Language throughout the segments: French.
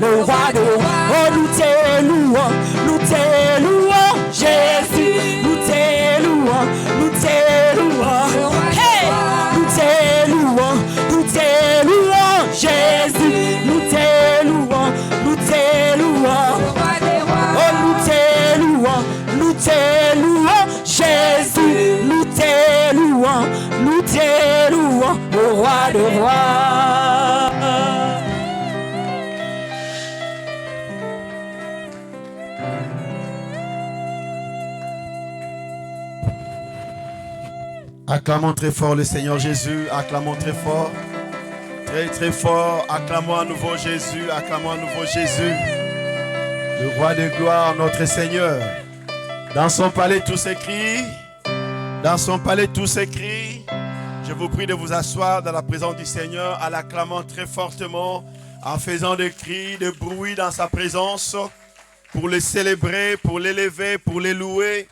le roi de rois. Oh, nous te louons, nous te louons, Jésus, nous te louons, nous te louons. Hey, nous te louons, Jésus, nous te louons, nous te louons. Oh, nous te louons, Jésus, nous te louons, au roi de rois. Acclamons très fort le Seigneur Jésus, acclamons très fort, très fort, acclamons à nouveau Jésus, acclamons à nouveau Jésus, le roi de gloire, notre Seigneur. Dans son palais tout s'écrit, dans son palais tout s'écrit. Je vous prie de vous asseoir dans la présence du Seigneur en l'acclamant très fortement, en faisant des cris, des bruits dans sa présence, pour le célébrer, pour l'élever, pour le louer,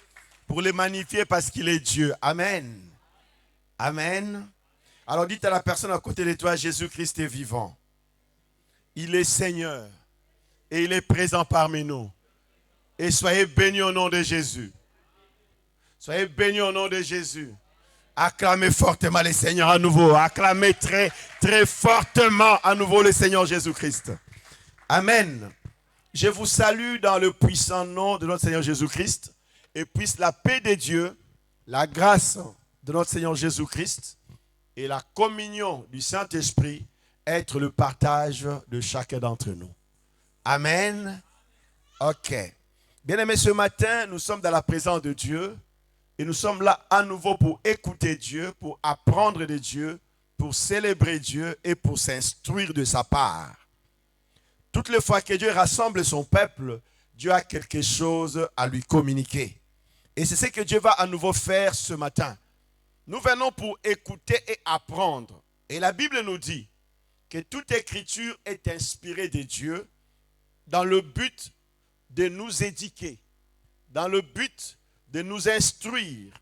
pour le magnifier parce qu'il est Dieu. Amen. Amen. Alors dites à la personne à côté de toi, Jésus-Christ est vivant. Il est Seigneur et il est présent parmi nous. Et soyez bénis au nom de Jésus. Soyez bénis au nom de Jésus. Acclamez fortement le Seigneur à nouveau. Acclamez très fortement à nouveau le Seigneur Jésus-Christ. Amen. Je vous salue dans le puissant nom de notre Seigneur Jésus-Christ. Et puisse la paix de Dieu, la grâce de notre Seigneur Jésus-Christ et la communion du Saint-Esprit être le partage de chacun d'entre nous. Amen. Ok. Bien-aimés, ce matin, nous sommes dans la présence de Dieu et nous sommes là à nouveau pour écouter Dieu, pour apprendre de Dieu, pour célébrer Dieu et pour s'instruire de sa part. Toutes les fois que Dieu rassemble son peuple, Dieu a quelque chose à lui communiquer. Et c'est ce que Dieu va à nouveau faire ce matin. Nous venons pour écouter et apprendre. Et la Bible nous dit que toute écriture est inspirée de Dieu dans le but de nous éduquer, dans le but de nous instruire.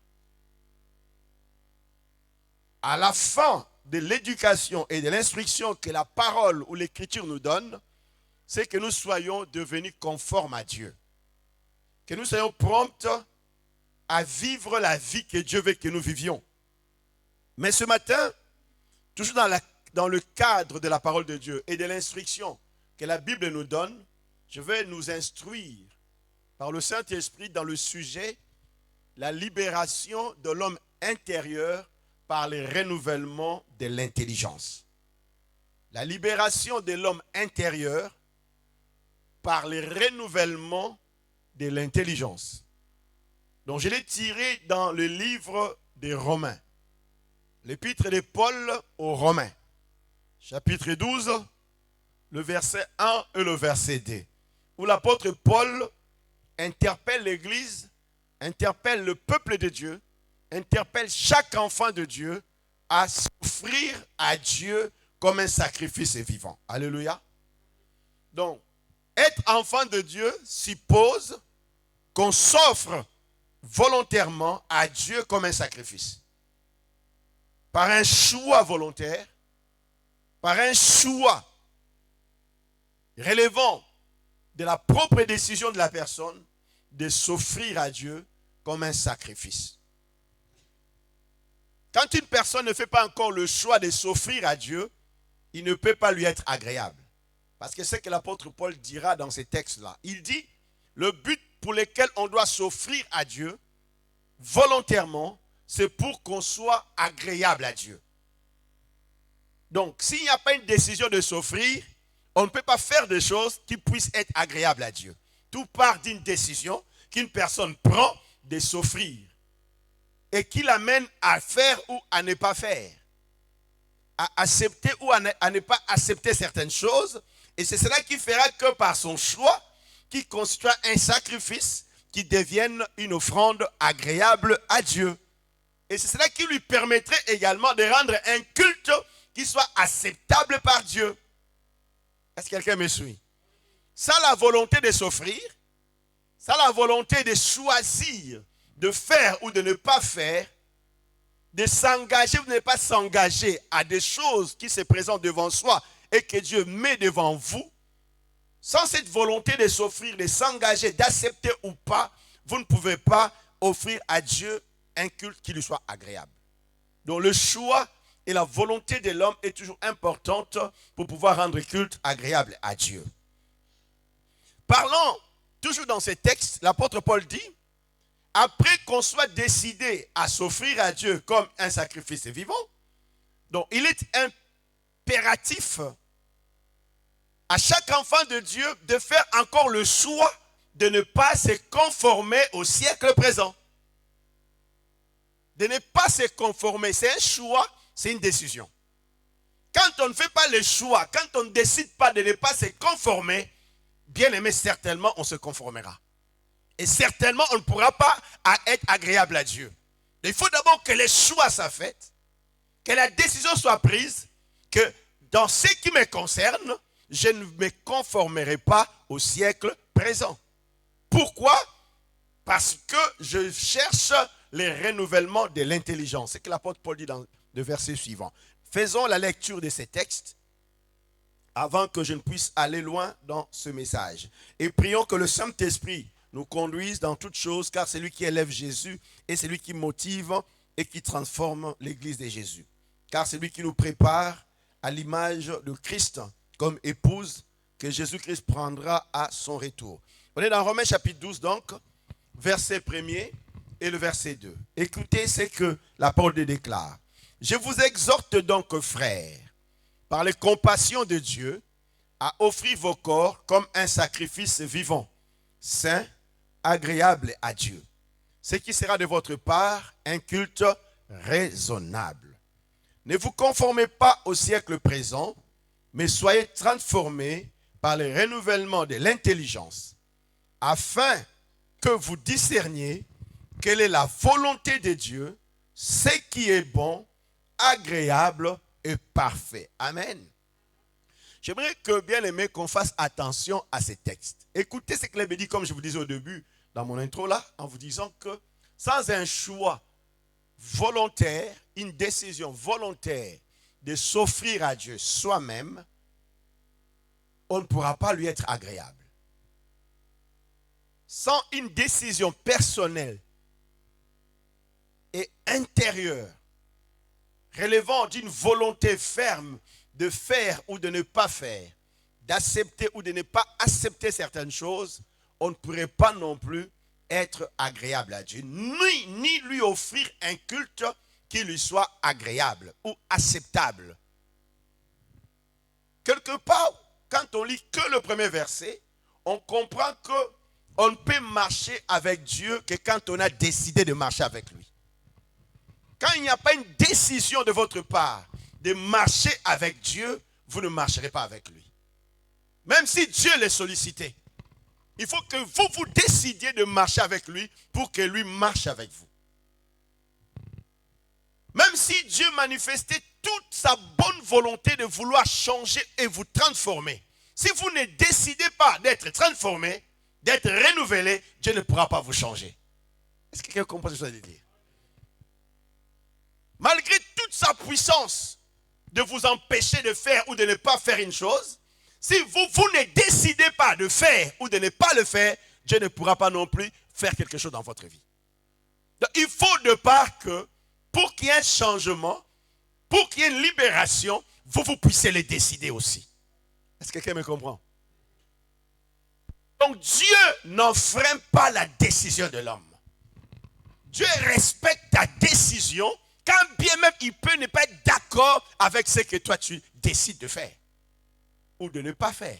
À la fin de l'éducation et de l'instruction que la parole ou l'écriture nous donne, c'est que nous soyons devenus conformes à Dieu. Que nous soyons prompts à vivre la vie que Dieu veut que nous vivions. Mais ce matin, toujours dans le cadre de la parole de Dieu et de l'instruction que la Bible nous donne, je vais nous instruire par le Saint-Esprit dans le sujet la libération de l'homme intérieur par le renouvellement de l'intelligence. La libération de l'homme intérieur par le renouvellement de l'intelligence. Donc je l'ai tiré dans le livre des Romains. L'épître de Paul aux Romains. Chapitre 12, le verset 1 et le verset 2. Où l'apôtre Paul interpelle l'Église, interpelle le peuple de Dieu, interpelle chaque enfant de Dieu à s'offrir à Dieu comme un sacrifice vivant. Alléluia. Donc, être enfant de Dieu suppose qu'on s'offre volontairement à Dieu comme un sacrifice. Par un choix volontaire, par un choix relevant de la propre décision de la personne de s'offrir à Dieu comme un sacrifice. Quand une personne ne fait pas encore le choix de s'offrir à Dieu, il ne peut pas lui être agréable. Parce que c'est ce que l'apôtre Paul dira dans ces textes-là. Il dit, le but pour lequel on doit s'offrir à Dieu, volontairement, c'est pour qu'on soit agréable à Dieu. Donc, s'il n'y a pas une décision de s'offrir, on ne peut pas faire des choses qui puissent être agréables à Dieu. Tout part d'une décision qu'une personne prend de s'offrir et qui l'amène à faire ou à ne pas faire, à accepter ou à ne pas accepter certaines choses. Et c'est cela qui fera que par son choix, qui constitue un sacrifice, qui devienne une offrande agréable à Dieu. Et c'est cela qui lui permettrait également de rendre un culte qui soit acceptable par Dieu. Est-ce que quelqu'un me suit? Sans la volonté de s'offrir, sans la volonté de choisir, de faire ou de ne pas faire, de s'engager ou de ne pas s'engager à des choses qui se présentent devant soi et que Dieu met devant vous, Sans cette volonté de s'offrir, de s'engager, d'accepter ou pas, vous ne pouvez pas offrir à Dieu un culte qui lui soit agréable. Donc le choix et la volonté de l'homme est toujours importante pour pouvoir rendre culte agréable à Dieu. Parlons toujours dans ce texte, l'apôtre Paul dit, après qu'on soit décidé à s'offrir à Dieu comme un sacrifice vivant, donc il est impératif à chaque enfant de Dieu de faire encore le choix de ne pas se conformer au siècle présent. De ne pas se conformer, c'est un choix, c'est une décision. Quand on ne fait pas le choix, quand on ne décide pas de ne pas se conformer, bien aimé, certainement on se conformera. Et certainement on ne pourra pas être agréable à Dieu. Il faut d'abord que le choix soit fait, que la décision soit prise, que dans ce qui me concerne, je ne me conformerai pas au siècle présent. Pourquoi? Parce que je cherche le renouvellement de l'intelligence. C'est ce que l'apôtre Paul dit dans le verset suivant. Faisons la lecture de ces textes avant que je ne puisse aller loin dans ce message. Et prions que le Saint-Esprit nous conduise dans toutes choses, car c'est lui qui élève Jésus et c'est lui qui motive et qui transforme l'église de Jésus. Car c'est lui qui nous prépare à l'image de Christ comme épouse que Jésus-Christ prendra à son retour. On est dans Romains chapitre 12 donc, verset 1er et le verset 2. Écoutez ce que la parole déclare. Je vous exhorte donc, frères, par les compassions de Dieu, à offrir vos corps comme un sacrifice vivant, saint, agréable à Dieu. Ce qui sera de votre part un culte raisonnable. Ne vous conformez pas au siècle présent, mais soyez transformés par le renouvellement de l'intelligence, afin que vous discerniez quelle est la volonté de Dieu, ce qui est bon, agréable et parfait. Amen. J'aimerais que, bien aimé, qu'on fasse attention à ces textes. Écoutez ce que l'Abbé dit, comme je vous disais au début, dans mon intro là, en vous disant que sans un choix volontaire, une décision volontaire de s'offrir à Dieu soi-même, on ne pourra pas lui être agréable. Sans une décision personnelle et intérieure, relevant d'une volonté ferme de faire ou de ne pas faire, d'accepter ou de ne pas accepter certaines choses, on ne pourrait pas non plus être agréable à Dieu, ni lui offrir un culte qui lui soit agréable ou acceptable. Quelque part, quand on lit que le premier verset, on comprend qu'on ne peut marcher avec Dieu que quand on a décidé de marcher avec lui. Quand il n'y a pas une décision de votre part de marcher avec Dieu, vous ne marcherez pas avec lui. Même si Dieu l'est sollicité, il faut que vous décidiez de marcher avec lui pour que lui marche avec vous. Même si Dieu manifestait toute sa bonne volonté de vouloir changer et vous transformer, si vous ne décidez pas d'être transformé, d'être renouvelé, Dieu ne pourra pas vous changer. Est-ce que quelqu'un comprend ce que je veux dire? Malgré toute sa puissance de vous empêcher de faire ou de ne pas faire une chose, si vous ne décidez pas de faire ou de ne pas le faire, Dieu ne pourra pas non plus faire quelque chose dans votre vie. Donc, il faut de part que, pour qu'il y ait un changement, pour qu'il y ait une libération, vous puissiez le décider aussi. Est-ce que quelqu'un me comprend? Donc Dieu n'enfreint pas la décision de l'homme. Dieu respecte ta décision, quand bien même il peut ne pas être d'accord avec ce que toi tu décides de faire ou de ne pas faire.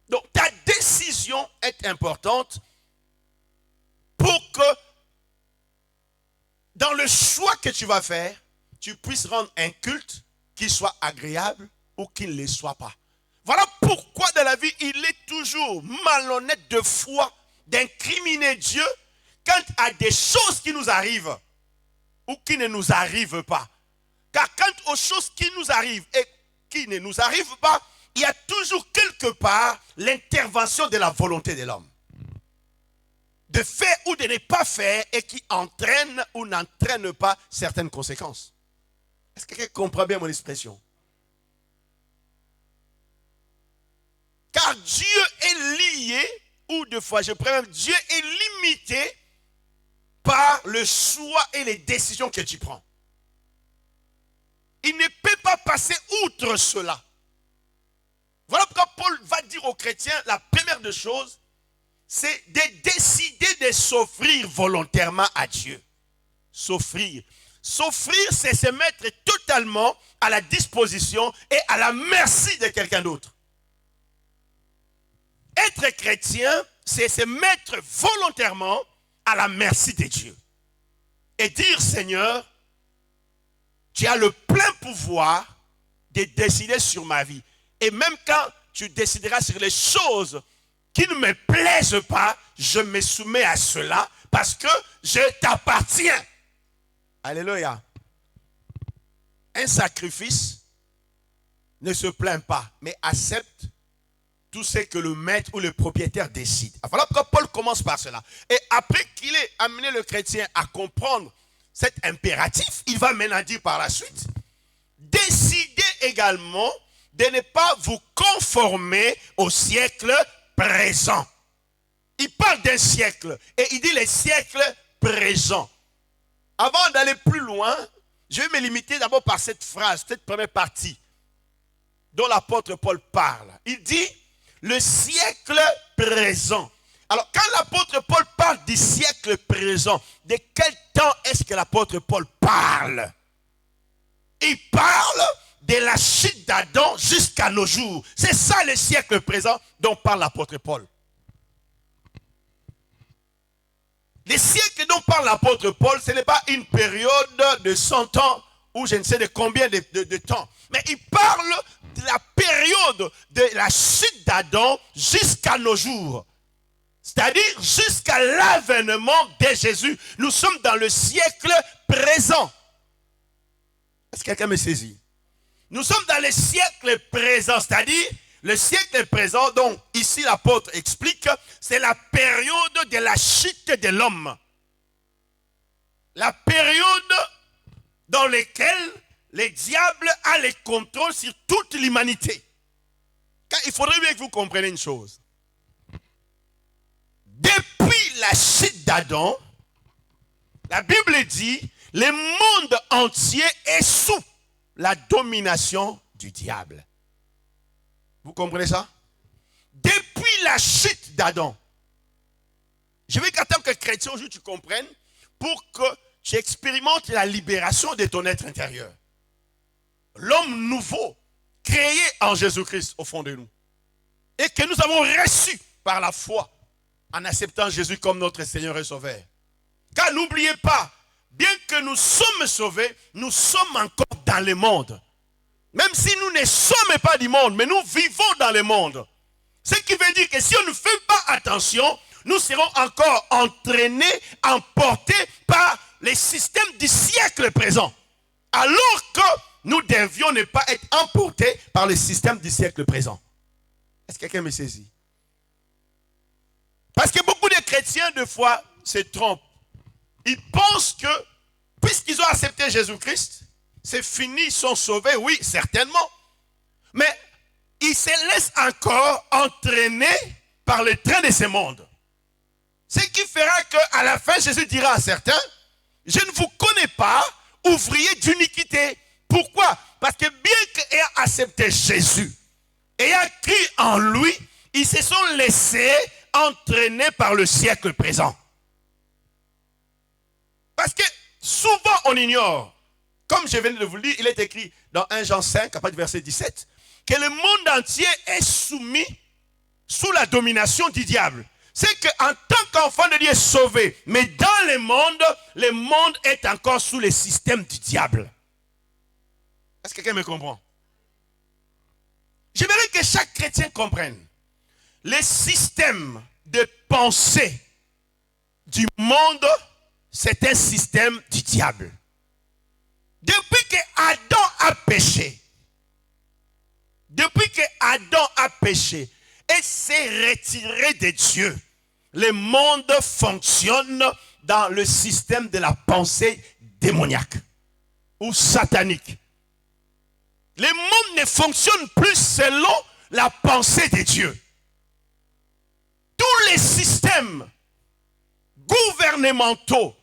Donc ta décision est importante pour que dans le choix que tu vas faire, tu puisses rendre un culte qui soit agréable ou qui ne le soit pas. Voilà pourquoi dans la vie, il est toujours malhonnête de foi d'incriminer Dieu quant à des choses qui nous arrivent ou qui ne nous arrivent pas. Car quant aux choses qui nous arrivent et qui ne nous arrivent pas, il y a toujours quelque part l'intervention de la volonté de l'homme. De faire ou de ne pas faire et qui entraîne ou n'entraîne pas certaines conséquences. Est-ce que quelqu'un comprend bien mon expression? Car Car Dieu est lié, ou deux fois je préfère, Dieu est limité par le choix et les décisions que tu prends. Il ne peut pas passer outre cela. Voilà pourquoi Paul va dire aux chrétiens, la première des choses, c'est de décider de s'offrir volontairement à Dieu. S'offrir. S'offrir, c'est se mettre totalement à la disposition et à la merci de quelqu'un d'autre. Être chrétien, c'est se mettre volontairement à la merci de Dieu. Et dire, Seigneur, tu as le plein pouvoir de décider sur ma vie. Et même quand tu décideras sur les choses qui ne me plaisent pas, je me soumets à cela parce que je t'appartiens. Alléluia. Un sacrifice ne se plaint pas, mais accepte tout ce que le maître ou le propriétaire décide. Voilà pourquoi Paul commence par cela. Et après qu'il ait amené le chrétien à comprendre cet impératif, il va maintenant dire par la suite, décidez également de ne pas vous conformer au siècle présent. Il parle d'un siècle et il dit le siècle présent. Avant d'aller plus loin, je vais me limiter d'abord par cette phrase, cette première partie dont l'apôtre Paul parle. Il dit le siècle présent. Alors quand l'apôtre Paul parle du siècle présent, de quel temps est-ce que l'apôtre Paul parle? Il parle de la chute d'Adam jusqu'à nos jours. C'est ça le siècle présent dont parle l'apôtre Paul. Le siècle dont parle l'apôtre Paul, ce n'est pas une période de 100 ans ou je ne sais de combien de temps. Mais il parle de la période de la chute d'Adam jusqu'à nos jours. C'est-à-dire jusqu'à l'avènement de Jésus. Nous sommes dans le siècle présent. Est-ce que quelqu'un me saisit? Nous sommes dans le siècle présent, c'est-à-dire le siècle présent, donc ici l'apôtre explique, c'est la période de la chute de l'homme. La période dans laquelle le diable a le contrôle sur toute l'humanité. Car il faudrait bien que vous compreniez une chose. Depuis la chute d'Adam, la Bible dit, le monde entier est sous la domination du diable. Vous comprenez ça? Depuis la chute d'Adam. Je veux qu'en tant que chrétien aujourd'hui tu comprennes pour que tu expérimentes la libération de ton être intérieur. L'homme nouveau, créé en Jésus-Christ au fond de nous. Et que nous avons reçu par la foi en acceptant Jésus comme notre Seigneur et Sauveur. Car n'oubliez pas, bien que nous sommes sauvés, nous sommes encore dans le monde. Même si nous ne sommes pas du monde, mais nous vivons dans le monde. Ce qui veut dire que si on ne fait pas attention, nous serons encore entraînés, emportés par les systèmes du siècle présent. Alors que nous devions ne pas être emportés par le système du siècle présent. Est-ce que quelqu'un me saisit? Parce que beaucoup de chrétiens, des fois, se trompent. Ils pensent que, puisqu'ils ont accepté Jésus-Christ, c'est fini, ils sont sauvés, oui, certainement. Mais ils se laissent encore entraîner par le train de ce monde. Ce qui fera qu'à la fin, Jésus dira à certains, je ne vous connais pas, ouvriers d'iniquité. Pourquoi? Parce que bien qu'ayant accepté Jésus, ayant cru en lui, ils se sont laissés entraîner par le siècle présent. Parce que souvent on ignore, comme je viens de vous le dire, il est écrit dans 1 Jean 5, à partir du verset 17, que le monde entier est soumis sous la domination du diable. C'est qu'en tant qu'enfant de Dieu est sauvé, mais dans le monde est encore sous le système du diable. Est-ce que quelqu'un me comprend? J'aimerais que chaque chrétien comprenne. Le système de pensée du monde, c'est un système du diable. Depuis que Adam a péché et s'est retiré de Dieu, le monde fonctionne dans le système de la pensée démoniaque ou satanique. Le monde ne fonctionne plus selon la pensée de Dieu. les systèmes gouvernementaux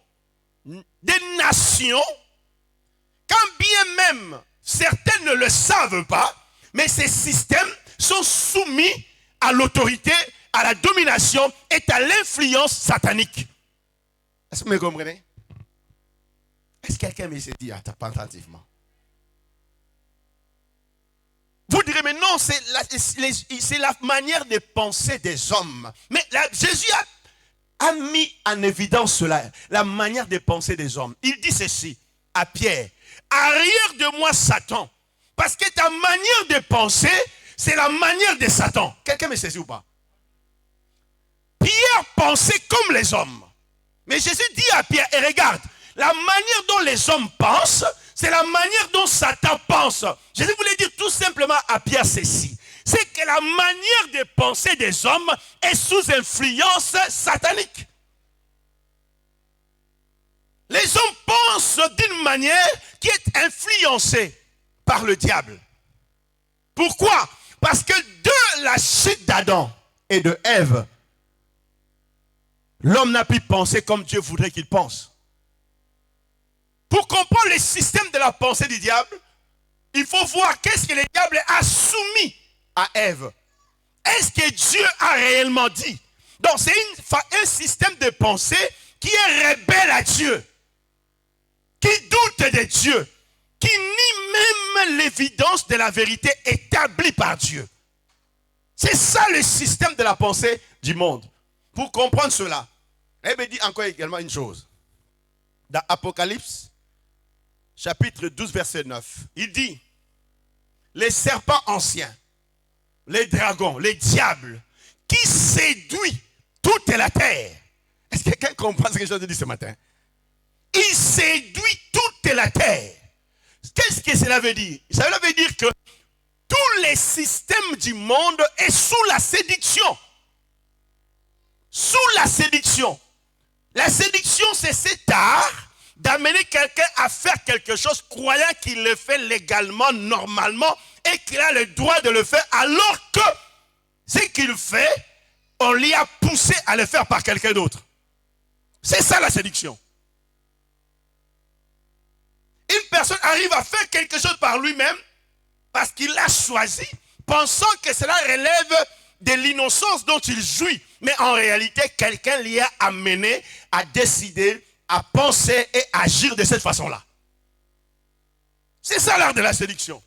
des nations, quand bien même certains ne le savent pas, mais ces systèmes sont soumis à l'autorité, à la domination et à l'influence satanique. Est-ce que vous me comprenez? Est-ce que quelqu'un me dit attentivement? Vous direz, mais non, c'est la manière de penser des hommes. Mais Jésus a mis en évidence cela, la manière de penser des hommes. Il dit ceci à Pierre: arrière de moi, Satan, parce que ta manière de penser, c'est la manière de Satan. Quelqu'un me saisit ou pas? Pierre pensait comme les hommes. Mais Jésus dit à Pierre, et regarde, la manière dont les hommes pensent, c'est la manière dont Satan pense. Jésus voulait dire tout simplement à Pierre ceci: c'est que la manière de penser des hommes est sous influence satanique. Les hommes pensent d'une manière qui est influencée par le diable. Pourquoi? Parce que de la chute d'Adam et de Ève, l'homme n'a pu penser comme Dieu voudrait qu'il pense. Pour comprendre le système de la pensée du diable, il faut voir qu'est-ce que le diable a soumis à Ève. Est-ce que Dieu a réellement dit? Donc c'est un système de pensée qui est rebelle à Dieu, qui doute de Dieu, qui nie même l'évidence de la vérité établie par Dieu. C'est ça le système de la pensée du monde. Pour comprendre cela, elle me dit encore également une chose. Dans Apocalypse, chapitre 12, verset 9, il dit: les serpents anciens, les dragons, les diables, qui séduit toute la terre. Est-ce que quelqu'un comprend ce que je viens de dire ce matin? Il séduit toute la terre. Qu'est-ce que cela veut dire? Cela veut dire que tous les systèmes du monde est sous la séduction. Sous la séduction. La séduction, c'est cet art d'amener quelqu'un à faire quelque chose croyant qu'il le fait légalement, normalement, et qu'il a le droit de le faire, alors que ce qu'il fait, on l'y a poussé à le faire par quelqu'un d'autre. C'est ça la séduction. Une personne arrive à faire quelque chose par lui-même parce qu'il l'a choisi, pensant que cela relève de l'innocence dont il jouit. Mais en réalité, quelqu'un l'y a amené à décider, à penser et agir de cette façon-là. C'est ça l'art de la séduction.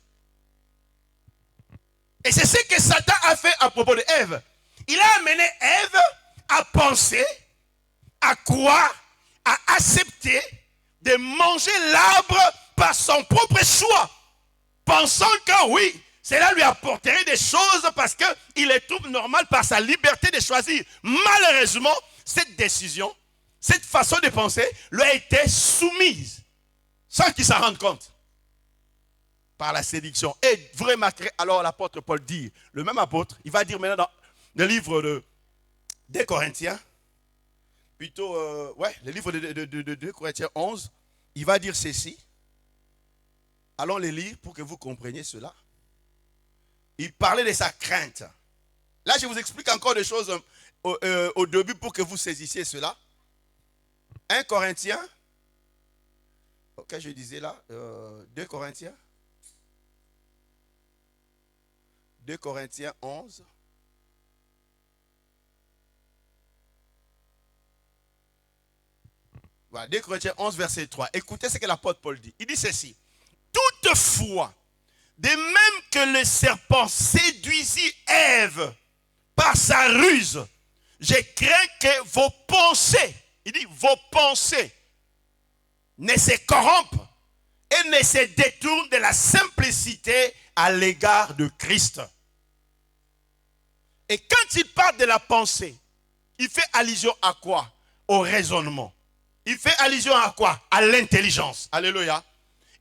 Et c'est ce que Satan a fait à propos de Ève. Il a amené Ève à penser, à croire, à accepter de manger l'arbre par son propre choix, pensant que oui, cela lui apporterait des choses parce qu'il les trouve normal par sa liberté de choisir. Malheureusement, cette décision, cette façon de penser, lui a été soumise, sans qu'il s'en rende compte, par la séduction. Et vous remarquerez, alors l'apôtre Paul dit, le même apôtre, il va dire maintenant dans le livre des Corinthiens, plutôt, le livre de Corinthiens 11, il va dire ceci. Allons les lire pour que vous compreniez cela. Il parlait de sa crainte. Là, je vous explique encore des choses au début pour que vous saisissiez cela. 1 Corinthiens. Ok, je disais là. 2 Corinthiens. 2 Corinthiens 11. Voilà, 2 Corinthiens 11, verset 3. Écoutez ce que l'apôtre Paul dit. Il dit ceci. Toutefois, de même que le serpent séduisit Ève par sa ruse, je crains que vos pensées, il dit vos pensées, ne se corrompent et ne se détournent de la simplicité à l'égard de Christ. Et quand il parle de la pensée, il fait allusion à quoi? Au raisonnement. Il fait allusion à quoi? À l'intelligence. Alléluia.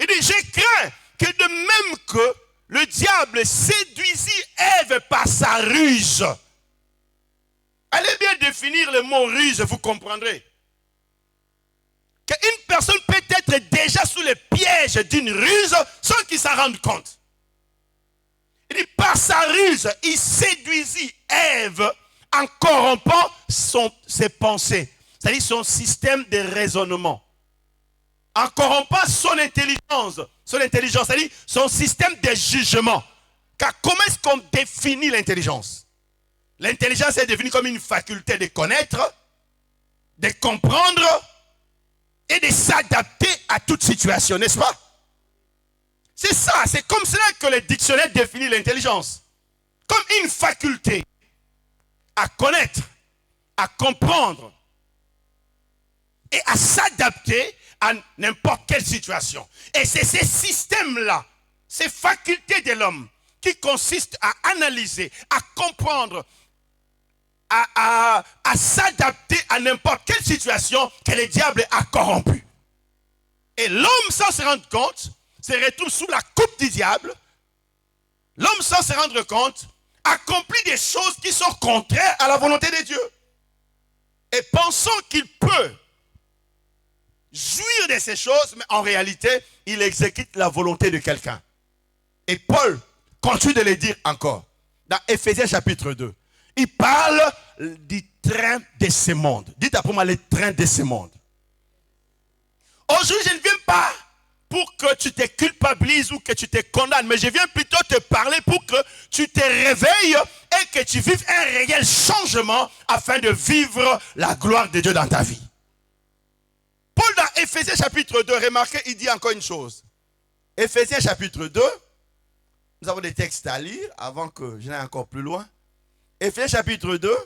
Il dit, je crains que de même que le diable séduisit Ève par sa ruse. Allez bien définir le mot ruse, vous comprendrez. Qu'une personne peut être déjà sous le piège d'une ruse sans qu'il s'en rende compte. Il dit, par sa ruse, il séduisit Ève en corrompant ses pensées, c'est-à-dire son système de raisonnement. En corrompant son intelligence, c'est-à-dire son système de jugement. Car comment est-ce qu'on définit l'intelligence? L'intelligence est définie comme une faculté de connaître, de comprendre et de s'adapter à toute situation, n'est-ce pas? C'est ça, c'est comme cela que le dictionnaire définit l'intelligence. Comme une faculté à connaître, à comprendre et à s'adapter à n'importe quelle situation. Et c'est ces systèmes-là, ces facultés de l'homme qui consistent à analyser, à comprendre, à s'adapter à n'importe quelle situation que le diable a corrompu. Et l'homme, sans se rendre compte, se retrouve sous la coupe du diable. L'homme, sans se rendre compte, accomplit des choses qui sont contraires à la volonté de Dieu. Et pensant qu'il peut jouir de ces choses, mais en réalité, il exécute la volonté de quelqu'un. Et Paul continue de le dire encore. Dans Éphésiens chapitre 2, il parle du train de ce monde. Dites après moi, le train de ce monde. Aujourd'hui, je ne viens pas pour que tu te culpabilises ou que tu te condamnes, mais je viens plutôt te parler pour que tu te réveilles et que tu vives un réel changement afin de vivre la gloire de Dieu dans ta vie. Paul dans Éphésiens chapitre 2, remarquez, il dit encore une chose. Éphésiens chapitre 2, nous avons des textes à lire avant que je n'aille encore plus loin. Éphésiens chapitre 2,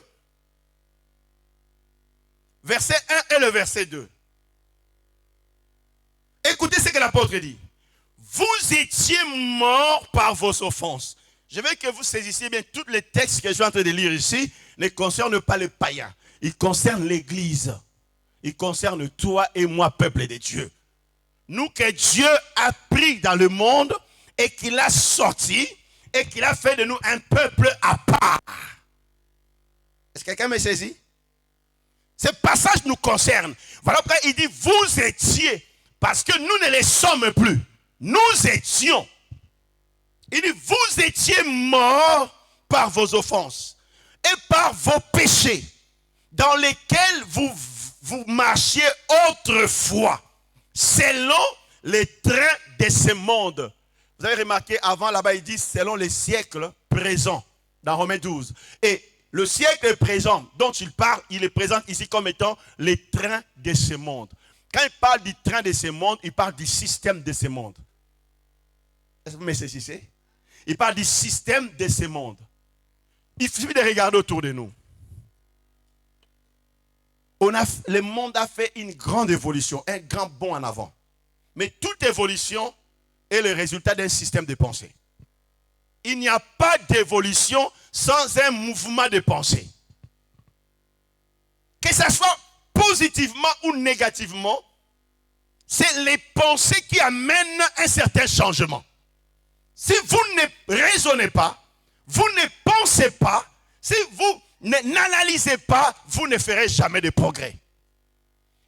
verset 1 et le verset 2. Écoutez ce que l'apôtre dit. Vous étiez morts par vos offenses. Je veux que vous saisissiez bien tous les textes que je suis en train de lire ici ne concernent pas les païens. Ils concernent l'Église. Ils concernent toi et moi, peuple de Dieu. Nous que Dieu a pris dans le monde et qu'il a sorti et qu'il a fait de nous un peuple à part. Est-ce que quelqu'un me saisit? Ce passage nous concerne. Voilà pourquoi il dit vous étiez. Parce que nous ne les sommes plus. Nous étions. Il dit, vous étiez morts par vos offenses et par vos péchés dans lesquels vous marchiez autrefois, selon les trains de ce monde. Vous avez remarqué, avant là-bas, il dit selon les siècles présents, dans Romains 12. Et le siècle présent dont il parle, il est présent ici comme étant les trains de ce monde. Quand il parle du train de ce monde, il parle du système de ce monde. Est-ce que vous me saisissez? Il parle du système de ce monde. Il suffit de regarder autour de nous. Le monde a fait une grande évolution, un grand bond en avant. Mais toute évolution est le résultat d'un système de pensée. Il n'y a pas d'évolution sans un mouvement de pensée. Que ce soit positivement ou négativement, c'est les pensées qui amènent un certain changement. Si vous ne raisonnez pas, vous ne pensez pas, si vous n'analysez pas, vous ne ferez jamais de progrès.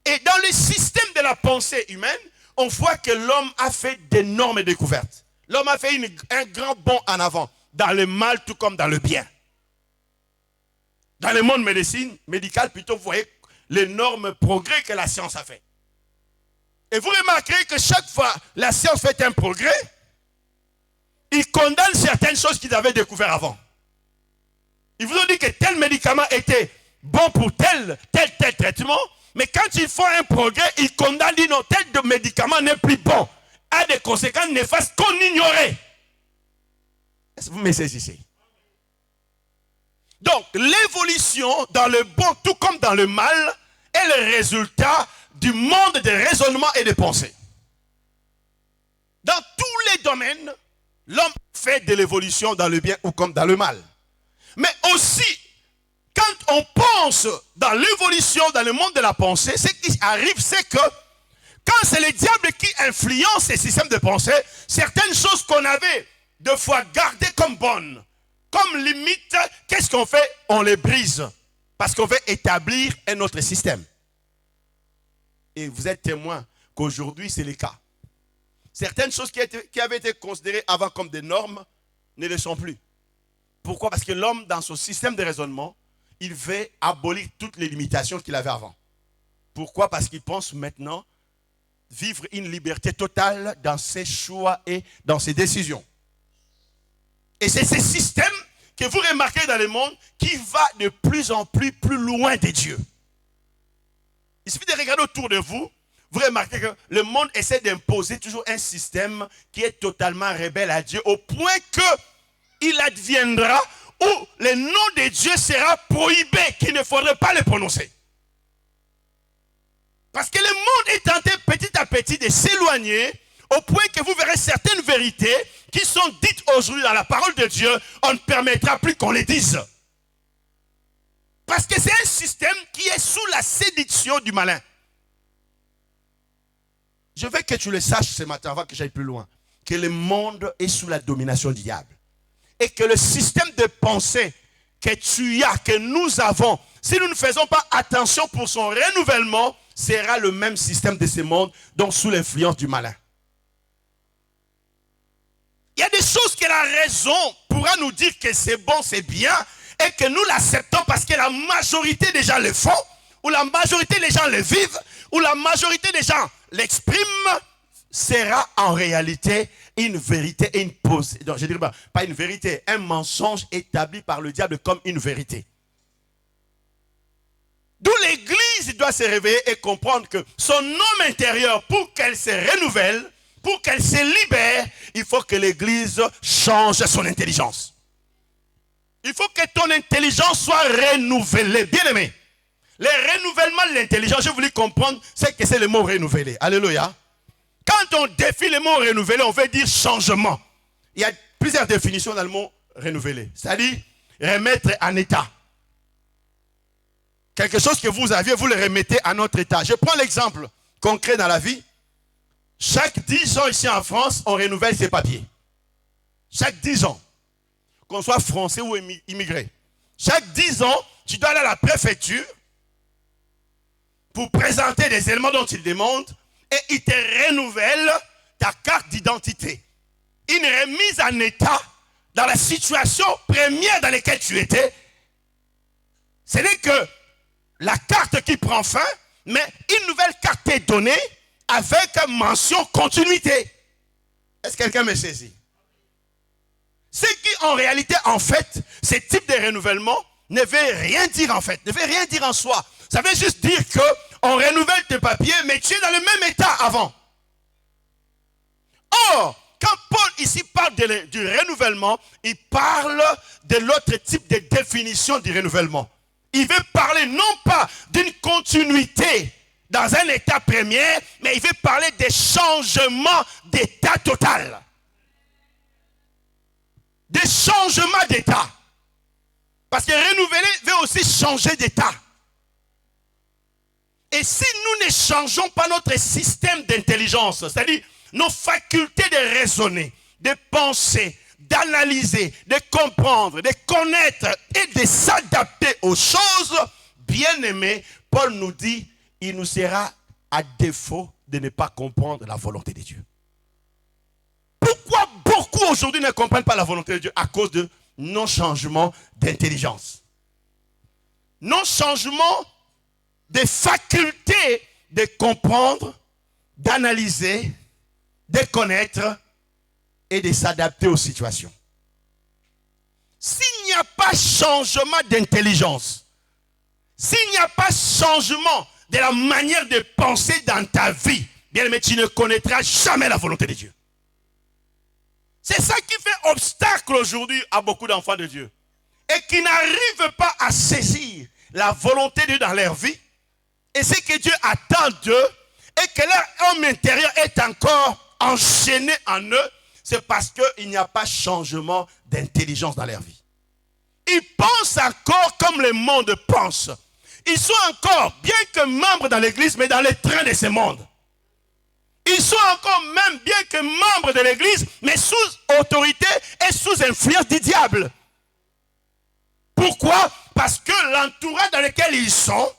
Et dans le système de la pensée humaine, on voit que l'homme a fait d'énormes découvertes. L'homme a fait un grand bond en avant, dans le mal tout comme dans le bien. Dans le monde médical, plutôt, vous voyez l'énorme progrès que la science a fait. Et vous remarquerez que chaque fois la science fait un progrès, il condamne certaines choses qu'ils avaient découvertes avant. Ils vous ont dit que tel médicament était bon pour tel traitement, mais quand ils font un progrès, ils condamnent, disent non, tel médicament n'est plus bon, a des conséquences néfastes qu'on ignorait. Est-ce que vous me saisissez? Donc, l'évolution dans le bon, tout comme dans le mal, est le résultat du monde de raisonnement et de pensée. Dans tous les domaines, l'homme fait de l'évolution dans le bien ou comme dans le mal. Mais aussi, quand on pense dans l'évolution, dans le monde de la pensée, ce qui arrive, c'est que quand c'est le diable qui influence ces systèmes de pensée, certaines choses qu'on avait de fois gardées comme bonnes, comme limite, qu'est-ce qu'on fait? On les brise. Parce qu'on veut établir un autre système. Et vous êtes témoin qu'aujourd'hui, c'est le cas. Certaines choses qui avaient été considérées avant comme des normes ne le sont plus. Pourquoi? Parce que l'homme, dans son système de raisonnement, il veut abolir toutes les limitations qu'il avait avant. Pourquoi? Parce qu'il pense maintenant vivre une liberté totale dans ses choix et dans ses décisions. Et c'est ce système que vous remarquez dans le monde qui va de plus en plus loin de Dieu. Il suffit de regarder autour de vous, vous remarquez que le monde essaie d'imposer toujours un système qui est totalement rebelle à Dieu, au point qu'il adviendra où le nom de Dieu sera prohibé, qu'il ne faudrait pas le prononcer. Parce que le monde est tenté petit à petit de s'éloigner, au point que vous verrez certaines vérités qui sont dites aujourd'hui dans la parole de Dieu, on ne permettra plus qu'on les dise. Parce que c'est un système qui est sous la séduction du malin. Je veux que tu le saches ce matin avant que j'aille plus loin. Que le monde est sous la domination du diable. Et que le système de pensée que tu as, que nous avons, si nous ne faisons pas attention pour son renouvellement, sera le même système de ce monde, donc sous l'influence du malin. Il y a des choses que la raison pourra nous dire que c'est bon, c'est bien, et que nous l'acceptons parce que la majorité des gens le font, ou la majorité des gens le vivent, ou la majorité des gens l'expriment, sera en réalité une vérité et une pause. Donc, je dirais pas une vérité, un mensonge établi par le diable comme une vérité. D'où l'Église doit se réveiller et comprendre que son homme intérieur, pour qu'elle se renouvelle, pour qu'elle se libère, il faut que l'Église change son intelligence. Il faut que ton intelligence soit renouvelée. Bien aimé, le renouvellement de l'intelligence, je voulais comprendre ce que c'est le mot renouvelé. Alléluia. Quand on définit le mot renouvelé, on veut dire changement. Il y a plusieurs définitions dans le mot renouvelé. C'est-à-dire remettre en état. Quelque chose que vous aviez, vous le remettez à notre état. Je prends l'exemple concret dans la vie. Chaque 10 ans ici en France, on renouvelle ses papiers. Chaque 10 ans. Qu'on soit français ou immigré. Chaque 10 ans, tu dois aller à la préfecture pour présenter des éléments dont ils demandent et ils te renouvellent ta carte d'identité. Une remise en état dans la situation première dans laquelle tu étais. Ce n'est que la carte qui prend fin, mais une nouvelle carte est donnée avec mention continuité. Est-ce que quelqu'un me saisit? Ce qui en réalité, en fait, ce type de renouvellement ne veut rien dire en fait, ne veut rien dire en soi. Ça veut juste dire qu'on renouvelle tes papiers, mais tu es dans le même état avant. Or, quand Paul ici parle du renouvellement, il parle de l'autre type de définition du renouvellement. Il veut parler non pas d'une continuité dans un état premier, mais il veut parler des changements d'état total. Des changements d'état. Parce que renouveler veut aussi changer d'état. Et si nous ne changeons pas notre système d'intelligence, c'est-à-dire nos facultés de raisonner, de penser, d'analyser, de comprendre, de connaître et de s'adapter aux choses, bien aimés, Paul nous dit, il nous sera à défaut de ne pas comprendre la volonté de Dieu. Pourquoi beaucoup aujourd'hui ne comprennent pas la volonté de Dieu? À cause de non-changement d'intelligence. Non-changement des facultés de comprendre, d'analyser, de connaître et de s'adapter aux situations. S'il n'y a pas changement d'intelligence, s'il n'y a pas changement de la manière de penser dans ta vie, bien aimé, tu ne connaîtras jamais la volonté de Dieu. C'est ça qui fait obstacle aujourd'hui à beaucoup d'enfants de Dieu. Et qui n'arrivent pas à saisir la volonté de Dieu dans leur vie. Et ce que Dieu attend d'eux, et que leur homme intérieur est encore enchaîné en eux, c'est parce qu'il n'y a pas changement d'intelligence dans leur vie. Ils pensent encore comme le monde pense. Ils sont encore, bien que membres dans l'église, mais dans le train de ce monde. Ils sont encore même bien que membres de l'église, mais sous autorité et sous influence du diable. Pourquoi? Parce que l'entourage dans lequel ils sont,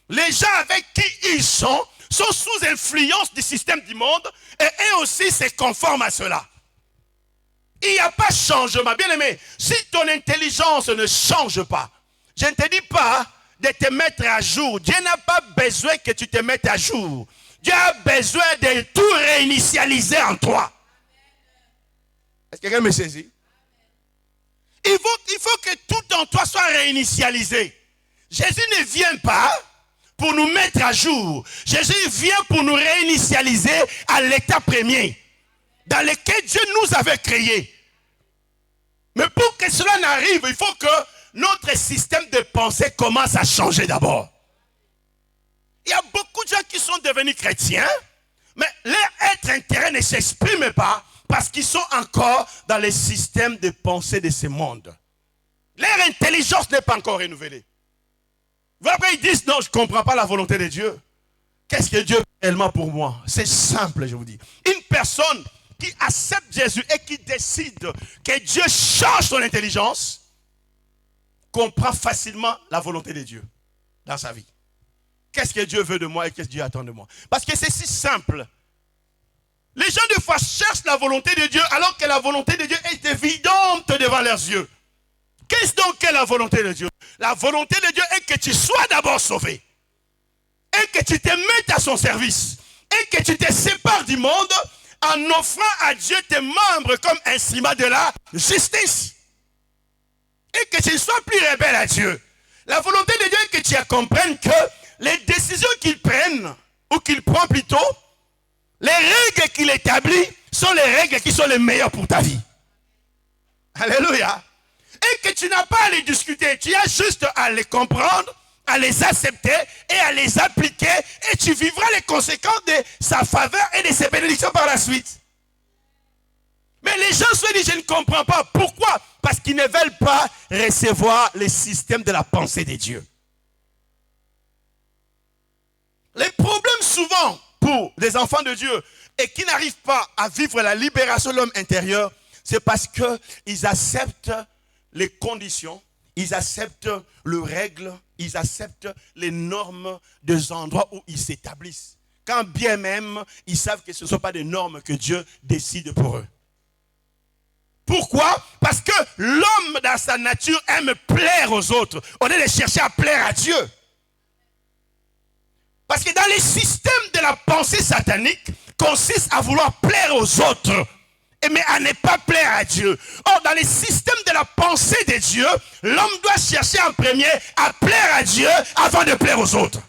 les gens avec qui ils sont sous influence du système du monde et eux aussi se conforment à cela. Il n'y a pas de changement. Bien aimé, si ton intelligence ne change pas, Je ne te dis pas de te mettre à jour. Dieu n'a pas besoin que tu te mettes à jour. Dieu a besoin de tout réinitialiser en toi. Est-ce que quelqu'un me saisit? Il faut que tout en toi soit réinitialisé. Jésus ne vient pas pour nous mettre à jour. Jésus vient pour nous réinitialiser à l'état premier dans lequel Dieu nous avait créés. Mais pour que cela n'arrive, il faut que notre système de pensée commence à changer d'abord. Il y a beaucoup de gens qui sont devenus chrétiens, mais leur être intérieur ne s'exprime pas parce qu'ils sont encore dans le système de pensée de ce monde. Leur intelligence n'est pas encore renouvelée. Après, ils disent, non, je ne comprends pas la volonté de Dieu. Qu'est-ce que Dieu veut réellement pour moi? C'est simple, je vous dis. Une personne qui accepte Jésus et qui décide que Dieu change son intelligence, comprend facilement la volonté de Dieu dans sa vie. Qu'est-ce que Dieu veut de moi et qu'est-ce que Dieu attend de moi? Parce que c'est si simple. Les gens, des fois, cherchent la volonté de Dieu alors que la volonté de Dieu est évidente devant leurs yeux. Qu'est-ce donc que la volonté de Dieu? La volonté de Dieu est que tu sois d'abord sauvé. Et que tu te mettes à son service. Et que tu te sépares du monde en offrant à Dieu tes membres comme instrument de la justice. Et que tu ne sois plus rebelle à Dieu. La volonté de Dieu est que tu comprennes que les décisions qu'il prenne, ou qu'il prend plutôt, les règles qu'il établit sont les règles qui sont les meilleures pour ta vie. Alléluia. Et que tu n'as pas à les discuter, tu as juste à les comprendre, à les accepter et à les appliquer, et tu vivras les conséquences de sa faveur et de ses bénédictions par la suite. Mais les gens se disent, je ne comprends pas. Pourquoi? Parce qu'ils ne veulent pas recevoir le système de la pensée de Dieu. Les problèmes souvent pour les enfants de Dieu et qui n'arrivent pas à vivre la libération de l'homme intérieur, c'est parce qu'ils acceptent les conditions, ils acceptent les règles, ils acceptent les normes des endroits où ils s'établissent. Quand bien même, ils savent que ce ne sont pas des normes que Dieu décide pour eux. Pourquoi? Parce que l'homme dans sa nature aime plaire aux autres, au lieu de chercher à plaire à Dieu. Parce que dans les systèmes de la pensée satanique, consiste à vouloir plaire aux autres, mais à ne pas plaire à Dieu. Or, dans les systèmes de la pensée de Dieu, l'homme doit chercher en premier à plaire à Dieu avant de plaire aux autres.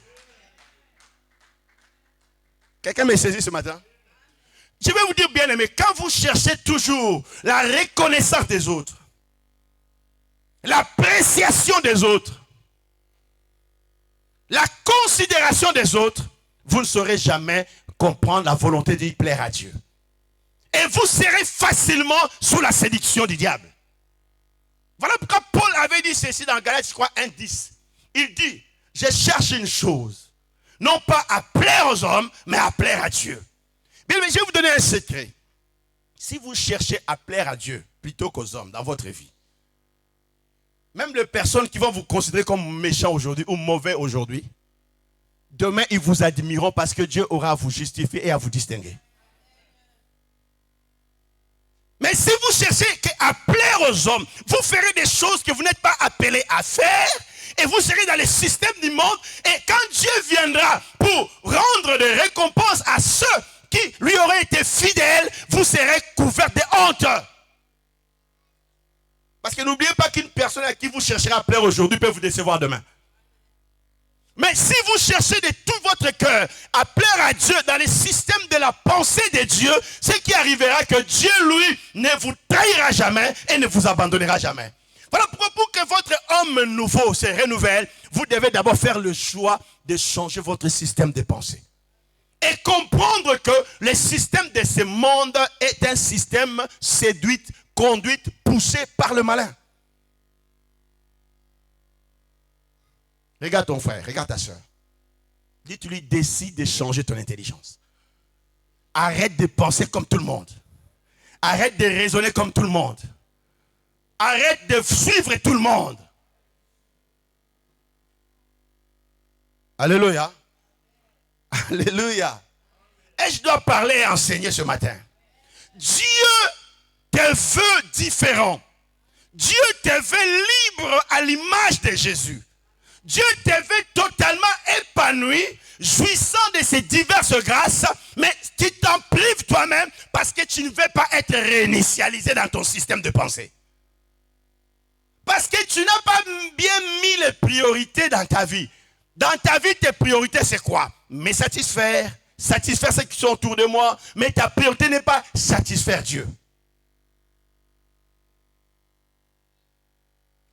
Quelqu'un m'a saisi ce matin? Je vais vous dire, bien aimé, quand vous cherchez toujours la reconnaissance des autres, l'appréciation des autres, la considération des autres, vous ne saurez jamais comprendre la volonté d'y plaire à Dieu. Et vous serez facilement sous la séduction du diable. Voilà pourquoi Paul avait dit ceci dans Galates, je crois, 1:10. Il dit, je cherche une chose, non pas à plaire aux hommes, mais à plaire à Dieu. Bien, mais je vais vous donner un secret. Si vous cherchez à plaire à Dieu plutôt qu'aux hommes dans votre vie, même les personnes qui vont vous considérer comme méchants aujourd'hui ou mauvais aujourd'hui, demain ils vous admireront parce que Dieu aura à vous justifier et à vous distinguer. Mais si vous cherchez à plaire aux hommes, vous ferez des choses que vous n'êtes pas appelés à faire et vous serez dans le système du monde. Et quand Dieu viendra pour rendre des récompenses à ceux qui lui auraient été fidèles, vous serez couverts de honte. Parce que n'oubliez pas qu'une personne à qui vous chercherez à plaire aujourd'hui peut vous décevoir demain. Mais si vous cherchez de tout votre cœur à plaire à Dieu dans les systèmes de la pensée de Dieu, ce qui arrivera que Dieu, lui, ne vous trahira jamais et ne vous abandonnera jamais. Voilà pourquoi pour que votre homme nouveau se renouvelle, vous devez d'abord faire le choix de changer votre système de pensée. Et comprendre que le système de ce monde est un système séduit, conduit, poussé par le malin. Regarde ton frère, regarde ta soeur. Dis-lui, décide de changer ton intelligence. Arrête de penser comme tout le monde. Arrête de raisonner comme tout le monde. Arrête de suivre tout le monde. Alléluia. Alléluia. Et je dois parler et enseigner ce matin. Dieu te veut différent. Dieu te veut libre à l'image de Jésus. Dieu te veut totalement épanoui, jouissant de ces diverses grâces, mais tu t'en prives toi-même parce que tu ne veux pas être réinitialisé dans ton système de pensée. Parce que tu n'as pas bien mis les priorités dans ta vie. Dans ta vie, tes priorités, c'est quoi? Me satisfaire, satisfaire ceux qui sont autour de moi, mais ta priorité n'est pas satisfaire Dieu.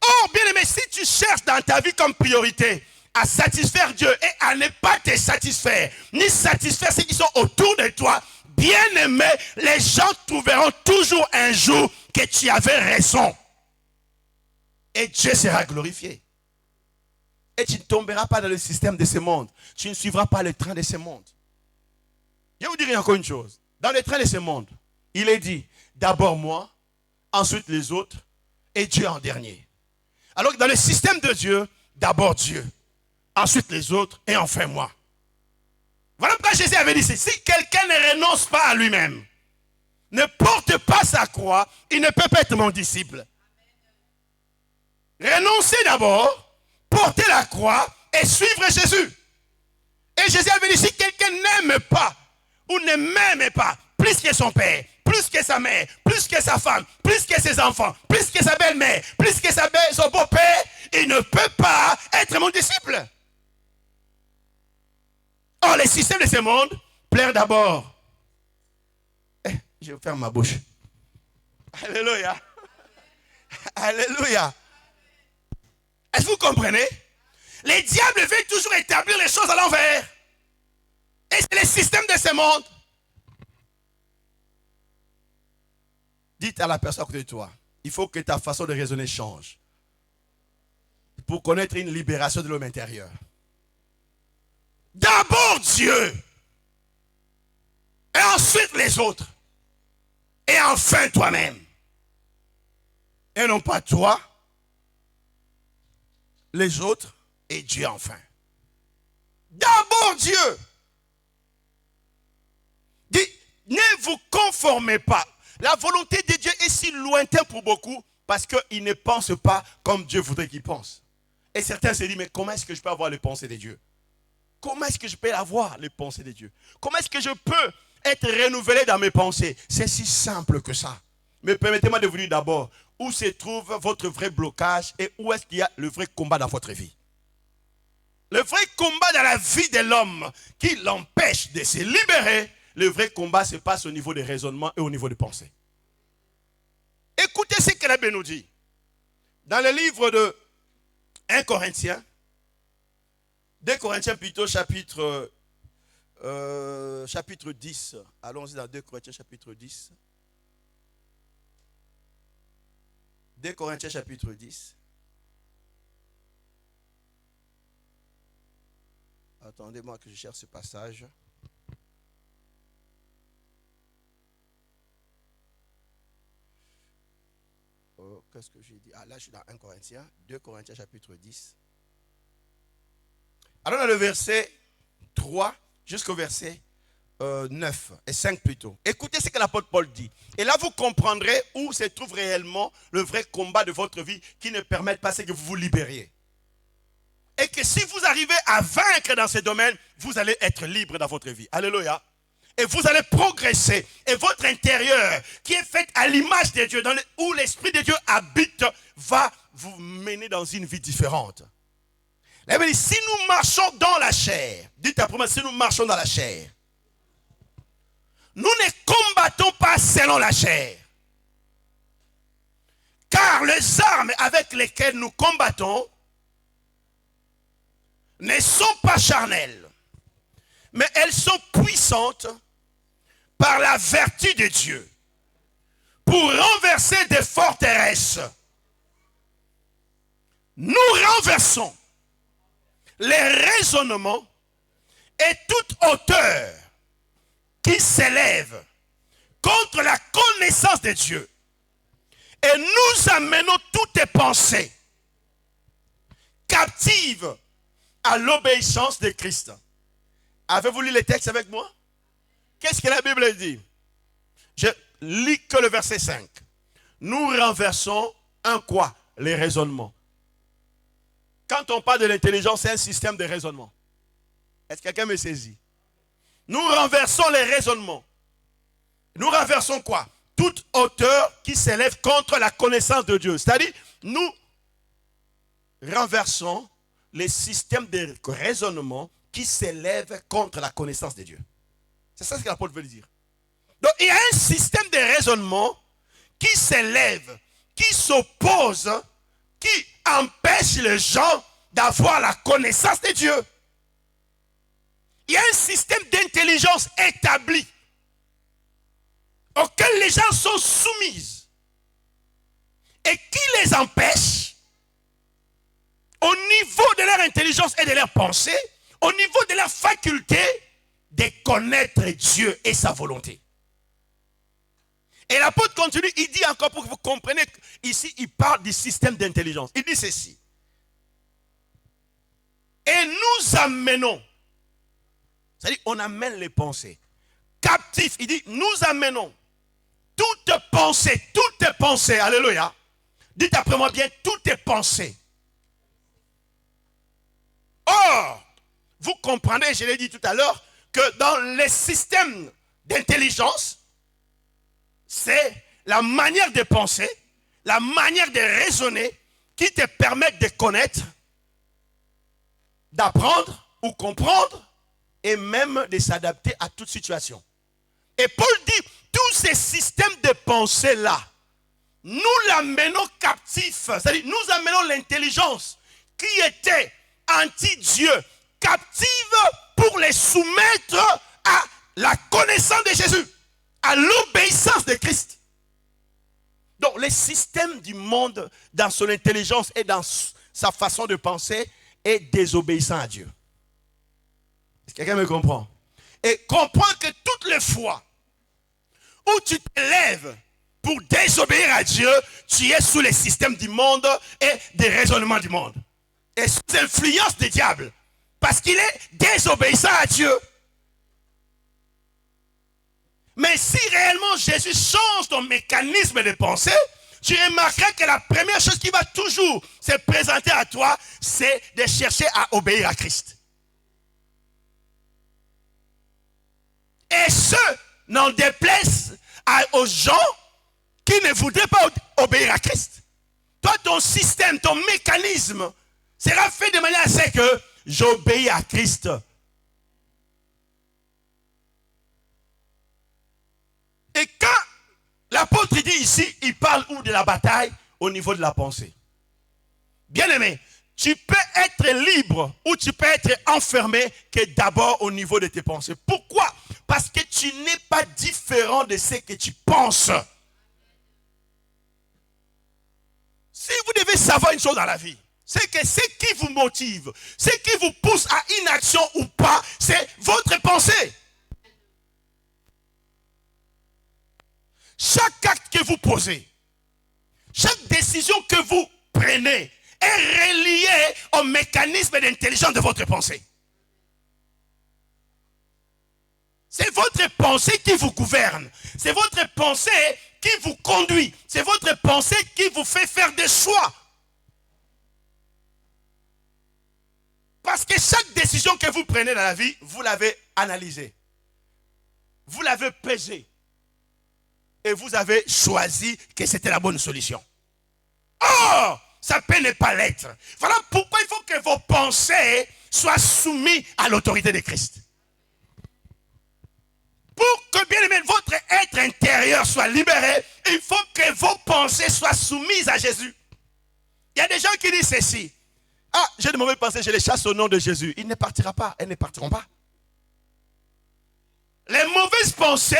Or, bien aimé, si tu cherches dans ta vie comme priorité à satisfaire Dieu et à ne pas te satisfaire, ni satisfaire ceux qui sont autour de toi, bien aimé, les gens trouveront toujours un jour que tu avais raison. Et Dieu sera glorifié. Et tu ne tomberas pas dans le système de ce monde. Tu ne suivras pas le train de ce monde. Je vous dirai encore une chose. Dans le train de ce monde, il est dit, d'abord moi, ensuite les autres, et Dieu en dernier. Alors que dans le système de Dieu, d'abord Dieu, ensuite les autres, et enfin moi. Voilà pourquoi Jésus avait dit, si quelqu'un ne renonce pas à lui-même, ne porte pas sa croix, il ne peut pas être mon disciple. Renoncez d'abord, porter la croix et suivre Jésus. Et Jésus avait dit, si quelqu'un n'aime pas ou ne m'aime pas plus que son père, plus que sa mère, plus que sa femme, plus que ses enfants, plus que sa belle-mère, plus que son beau-père, il ne peut pas être mon disciple. Or, les systèmes de ce monde plairent d'abord. Je vais fermer ma bouche. Alléluia. Alléluia. Est-ce que vous comprenez? Les diables veulent toujours établir les choses à l'envers. Et c'est le système de ce monde. Dites à la personne à côté de toi, il faut que ta façon de raisonner change. Pour connaître une libération de l'homme intérieur. D'abord Dieu. Et ensuite les autres. Et enfin toi-même. Et non pas toi, les autres et Dieu enfin. D'abord Dieu. Dit, ne vous conformez pas. La volonté de Dieu est si lointaine pour beaucoup parce qu'ils ne pensent pas comme Dieu voudrait qu'ils pensent. Et certains se disent, mais comment est-ce que je peux avoir les pensées de Dieu? Comment est-ce que je peux avoir les pensées de Dieu? Comment est-ce que je peux être renouvelé dans mes pensées? C'est si simple que ça. Mais permettez-moi de vous dire d'abord où se trouve votre vrai blocage et où est-ce qu'il y a le vrai combat dans votre vie. Le vrai combat dans la vie de l'homme qui l'empêche de se libérer, le vrai combat se passe au niveau des raisonnements et au niveau des pensées. Écoutez ce que la Bible nous dit. Dans le livre de 1 Corinthiens, 2 Corinthiens plutôt, chapitre 10. Allons-y dans 2 Corinthiens chapitre 10. 2 Corinthiens chapitre 10. Attendez-moi que je cherche ce passage. Oh, qu'est-ce que j'ai dit? Ah, là, je suis dans 1 Corinthiens, 2 Corinthiens chapitre 10. Alors, dans le verset 3 jusqu'au verset 9 et 5 plutôt. Écoutez ce que l'apôtre Paul dit. Et là, vous comprendrez où se trouve réellement le vrai combat de votre vie qui ne permet pas que vous vous libériez. Et que si vous arrivez à vaincre dans ce domaine, vous allez être libre dans votre vie. Alléluia. Et vous allez progresser. Et votre intérieur, qui est fait à l'image de Dieu, où l'Esprit de Dieu habite, va vous mener dans une vie différente. La Bible dit, si nous marchons dans la chair, dites après moi, si nous marchons dans la chair, nous ne combattons pas selon la chair. Car les armes avec lesquelles nous combattons ne sont pas charnelles, mais elles sont puissantes par la vertu de Dieu pour renverser des forteresses. Nous renversons les raisonnements et toute hauteur qui s'élève contre la connaissance de Dieu. Et nous amenons toutes les pensées captives à l'obéissance de Christ. Avez-vous lu les textes avec moi? Qu'est-ce que la Bible dit? Je lis que le verset 5. Nous renversons Un quoi? Les raisonnements. Quand on parle de l'intelligence, c'est un système de raisonnement. Est-ce que quelqu'un me saisit? Nous renversons les raisonnements. Nous renversons quoi? Toute hauteur qui s'élève contre la connaissance de Dieu. C'est-à-dire, nous renversons les systèmes de raisonnement qui s'élèvent contre la connaissance de Dieu. C'est ça ce que l'apôtre veut dire. Donc, il y a un système de raisonnement qui s'élève, qui s'oppose, qui empêche les gens d'avoir la connaissance de Dieu. Il y a un système d'intelligence établi auquel les gens sont soumis et qui les empêche au niveau de leur intelligence et de leur pensée, au niveau de leur faculté de connaître Dieu et sa volonté. Et l'apôtre continue, il dit encore pour que vous compreniez, ici il parle du système d'intelligence. Il dit ceci. Et nous amenons, c'est-à-dire on amène les pensées captifs. Il dit nous amenons toute pensée, alléluia. Dites après moi bien, toutes pensées. Or, vous comprenez, je l'ai dit tout à l'heure, que dans les systèmes d'intelligence, c'est la manière de penser, la manière de raisonner qui te permettent de connaître, d'apprendre ou comprendre et même de s'adapter à toute situation. Et Paul dit, tous ces systèmes de pensée-là, nous l'amenons captif, c'est-à-dire nous amenons l'intelligence qui était anti-Dieu, captive pour les soumettre à la connaissance de Jésus, à l'obéissance de Christ. Donc les systèmes du monde dans son intelligence et dans sa façon de penser est désobéissant à Dieu. Est-ce que quelqu'un me comprend? Et comprends que toutes les fois où tu te lèves pour désobéir à Dieu, tu es sous les systèmes du monde et des raisonnements du monde. Et sous l'influence du diable. Parce qu'il est désobéissant à Dieu. Mais si réellement Jésus change ton mécanisme de pensée, tu remarqueras que la première chose qui va toujours se présenter à toi, c'est de chercher à obéir à Christ. Et ce, n'en déplaise aux gens qui ne voudraient pas obéir à Christ. Toi, ton système, ton mécanisme sera fait de manière à ce que j'obéis à Christ. Et quand l'apôtre dit ici, il parle où de la bataille au niveau de la pensée. Bien-aimé, tu peux être libre ou tu peux être enfermé que d'abord au niveau de tes pensées. Pourquoi? Parce que tu n'es pas différent de ce que tu penses. Si vous devez savoir une chose dans la vie, c'est que ce qui vous motive, ce qui vous pousse à une action ou pas, c'est votre pensée. Chaque acte que vous posez, chaque décision que vous prenez est reliée au mécanisme d'intelligence de votre pensée. C'est votre pensée qui vous gouverne. C'est votre pensée qui vous conduit. C'est votre pensée qui vous fait faire des choix. Parce que chaque décision que vous prenez dans la vie, vous l'avez analysée. Vous l'avez pesée. Et vous avez choisi que c'était la bonne solution. Oh, ça peut ne pas l'être. Voilà pourquoi il faut que vos pensées soient soumises à l'autorité de Christ. Pour que, bien aimé, votre être intérieur soit libéré, il faut que vos pensées soient soumises à Jésus. Il y a des gens qui disent ceci. Ah, j'ai de mauvaises pensées, je les chasse au nom de Jésus. Il ne partira pas, elles ne partiront pas. Les mauvaises pensées,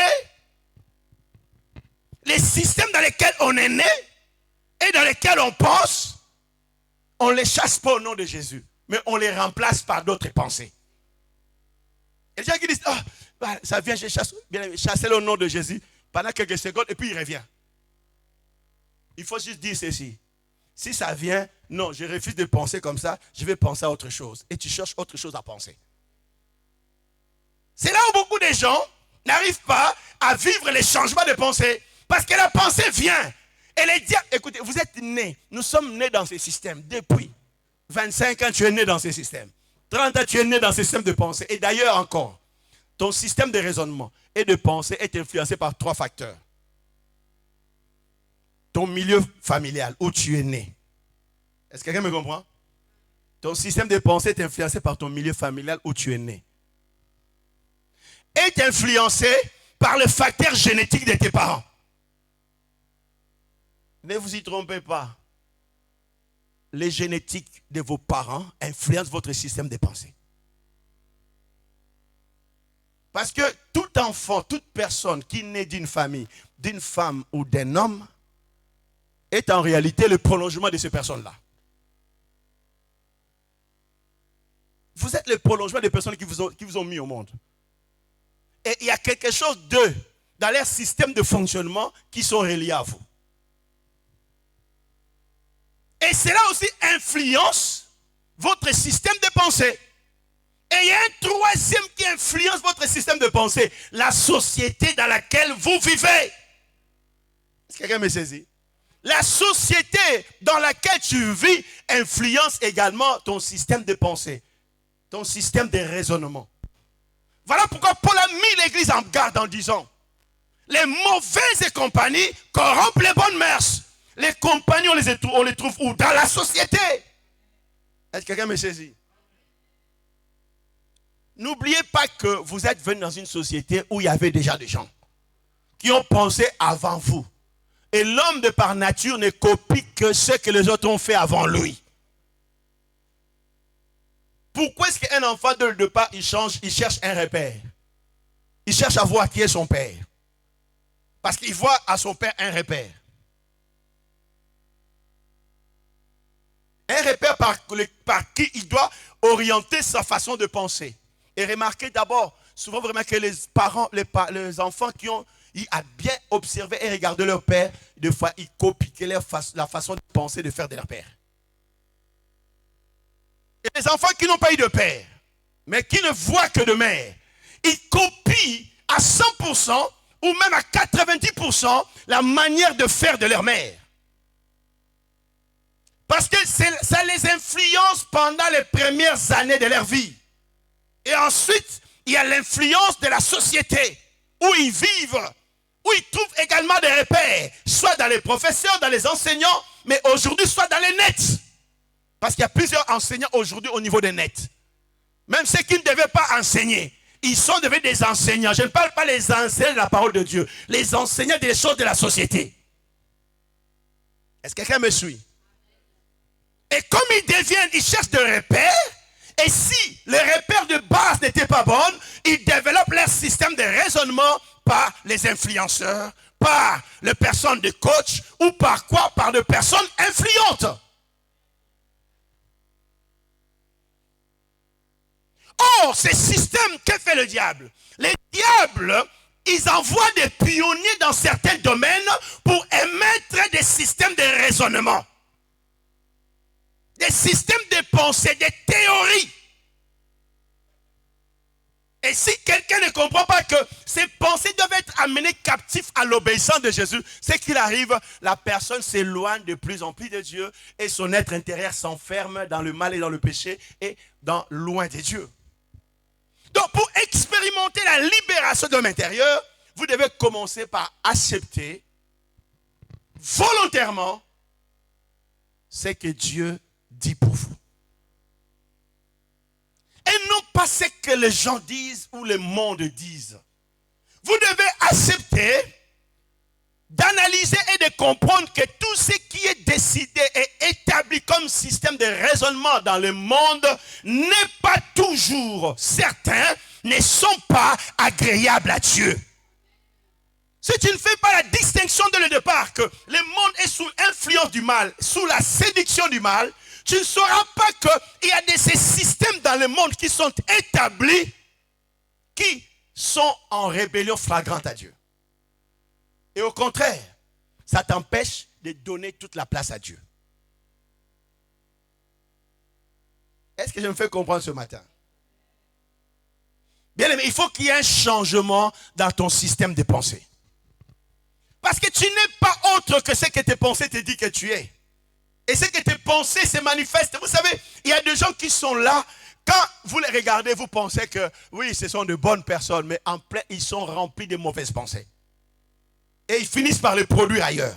les systèmes dans lesquels on est né et dans lesquels on pense, on ne les chasse pas au nom de Jésus, mais on les remplace par d'autres pensées. Il y a des gens qui disent, oh, bah, ça vient, je chasse, bien chasser au nom de Jésus pendant quelques secondes et puis il revient. Il faut juste dire ceci. Si ça vient, non, je refuse de penser comme ça, je vais penser à autre chose. Et tu cherches autre chose à penser. C'est là où beaucoup de gens n'arrivent pas à vivre les changements de pensée. Parce que la pensée vient. Et les diables, écoutez, vous êtes nés, nous sommes nés dans ces systèmes depuis 25 ans, tu es né dans ces systèmes. 30 ans, tu es né dans ces systèmes de pensée. Et d'ailleurs encore, ton système de raisonnement et de pensée est influencé par 3 facteurs. Ton milieu familial, où tu es né. Est-ce que quelqu'un me comprend? Ton système de pensée est influencé par ton milieu familial où tu es né. Est influencé par le facteur génétique de tes parents. Ne vous y trompez pas. Les génétiques de vos parents influencent votre système de pensée. Parce que tout enfant, toute personne qui naît d'une famille, d'une femme ou d'un homme, est en réalité le prolongement de ces personnes-là. Vous êtes le prolongement des personnes qui vous ont mis au monde. Et il y a quelque chose d'eux, dans leur système de fonctionnement, qui sont reliés à vous. Et cela aussi influence votre système de pensée. Et il y a un troisième qui influence votre système de pensée, la société dans laquelle vous vivez. Est-ce que quelqu'un me saisit? La société dans laquelle tu vis influence également ton système de pensée, ton système de raisonnement. Voilà pourquoi Paul a mis l'église en garde en disant, les mauvaises compagnies corrompent les bonnes mœurs. Les compagnies, on les trouve où? Dans la société. Est-ce que quelqu'un me saisit? N'oubliez pas que vous êtes venu dans une société où il y avait déjà des gens qui ont pensé avant vous. Et l'homme de par nature ne copie que ce que les autres ont fait avant lui. Pourquoi est-ce qu'un enfant de départ, il cherche un repère? Il cherche à voir qui est son père. Parce qu'il voit à son père un repère. Un repère par qui il doit orienter sa façon de penser. Et remarquez d'abord, souvent vraiment que les parents, les enfants qui ont bien observé et regardé leur père, des fois ils copient la façon de penser, de faire de leur père. Et les enfants qui n'ont pas eu de père, mais qui ne voient que de mère, ils copient à 100% ou même à 90% la manière de faire de leur mère. Parce que ça les influence pendant les premières années de leur vie. Et ensuite, il y a l'influence de la société où ils vivent, où ils trouvent également des repères, soit dans les professeurs, dans les enseignants, mais aujourd'hui, soit dans les nets. Parce qu'il y a plusieurs enseignants aujourd'hui au niveau des nets. Même ceux qui ne devaient pas enseigner, ils sont devenus des enseignants. Je ne parle pas des enseignants de la parole de Dieu, les enseignants des choses de la société. Est-ce que quelqu'un me suit? Et comme ils cherchent des repères, et si les repères de base n'étaient pas bonnes, ils développent leur système de raisonnement par les influenceurs, par les personnes de coach, ou par quoi? Par des personnes influentes. Or, ces systèmes, que fait le diable? Les diables, ils envoient des pionniers dans certains domaines pour émettre des systèmes de raisonnement. Des systèmes de pensée, des théories. Et si quelqu'un ne comprend pas que ces pensées doivent être amenées captives à l'obéissance de Jésus, c'est qu'il arrive, la personne s'éloigne de plus en plus de Dieu et son être intérieur s'enferme dans le mal et dans le péché et loin de Dieu. Donc pour expérimenter la libération de l'homme intérieur, vous devez commencer par accepter volontairement ce que Dieu dit pour vous. Et non pas ce que les gens disent ou le monde disent. Vous devez accepter d'analyser et de comprendre que tout ce qui est décidé et établi comme système de raisonnement dans le monde n'est pas toujours, certains ne sont pas agréables à Dieu. Si tu ne fais pas la distinction dès le départ que le monde est sous l'influence du mal, sous la séduction du mal, tu ne sauras pas qu'il y a ces systèmes dans le monde qui sont établis, qui sont en rébellion flagrante à Dieu. Et au contraire, ça t'empêche de donner toute la place à Dieu. Est-ce que je me fais comprendre ce matin? Bien aimé, il faut qu'il y ait un changement dans ton système de pensée. Parce que tu n'es pas autre que ce que tes pensées te disent que tu es. Et ce que tes pensées se manifestent. Vous savez, il y a des gens qui sont là. Quand vous les regardez, vous pensez que oui, ce sont de bonnes personnes. Mais en plein, ils sont remplis de mauvaises pensées. Et ils finissent par les produire ailleurs.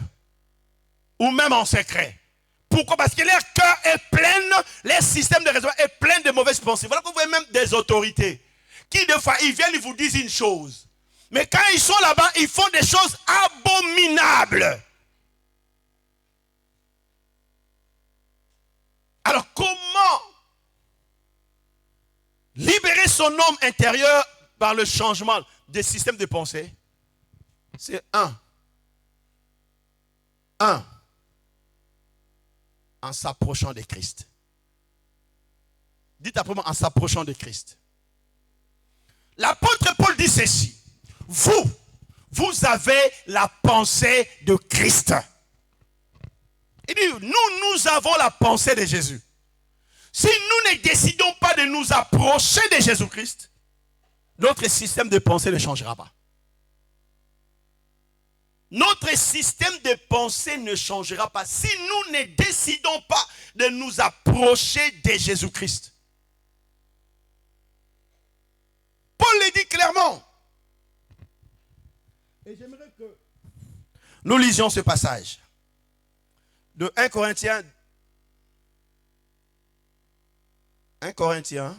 Ou même en secret. Pourquoi? Parce que leur cœur est plein, leur système de raisonnement est plein de mauvaises pensées. Voilà que vous voyez même des autorités qui, des fois, ils viennent, ils vous disent une chose. Mais quand ils sont là-bas, ils font des choses abominables. Alors, comment libérer son homme intérieur par le changement des systèmes de pensée? C'est un. En s'approchant de Christ. Dites après moi, en s'approchant de Christ. L'apôtre Paul dit ceci. Vous avez la pensée de Christ. Il dit, nous avons la pensée de Jésus. Si nous ne décidons pas de nous approcher de Jésus-Christ, notre système de pensée ne changera pas. Notre système de pensée ne changera pas si nous ne décidons pas de nous approcher de Jésus-Christ. Paul le dit clairement. Et j'aimerais que nous lisions ce passage de 1 Corinthiens. 1 Corinthiens.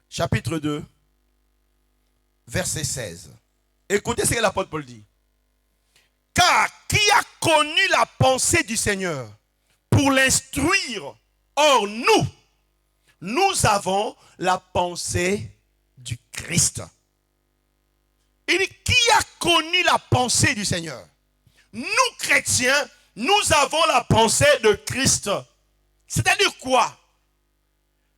Chapitre 2, verset 16. Écoutez ce que l'apôtre Paul dit. Car qui a connu la pensée du Seigneur pour l'instruire? Or nous avons la pensée du Christ. Il dit, qui a connu la pensée du Seigneur? Nous chrétiens, nous avons la pensée de Christ. C'est-à-dire quoi?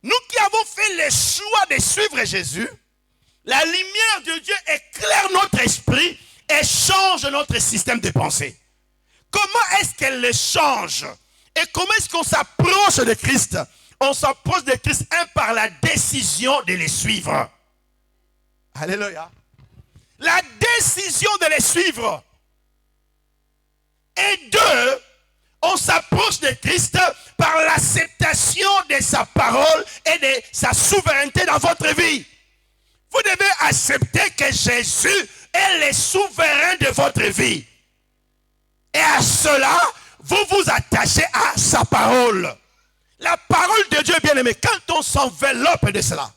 Nous qui avons fait le choix de suivre Jésus, la lumière de Dieu éclaire notre esprit et change notre système de pensée. Comment est-ce qu'elle le change? Et comment est-ce qu'on s'approche de Christ? On s'approche de Christ, par la décision de les suivre. Alléluia. La décision de les suivre. Et deux, on s'approche de Christ par l'acceptation de sa parole et de sa souveraineté dans votre vie. Vous devez accepter que Jésus est le souverain de votre vie. Et à cela, vous vous attachez à sa parole. La parole de Dieu, bien aimé, quand on s'enveloppe de cela,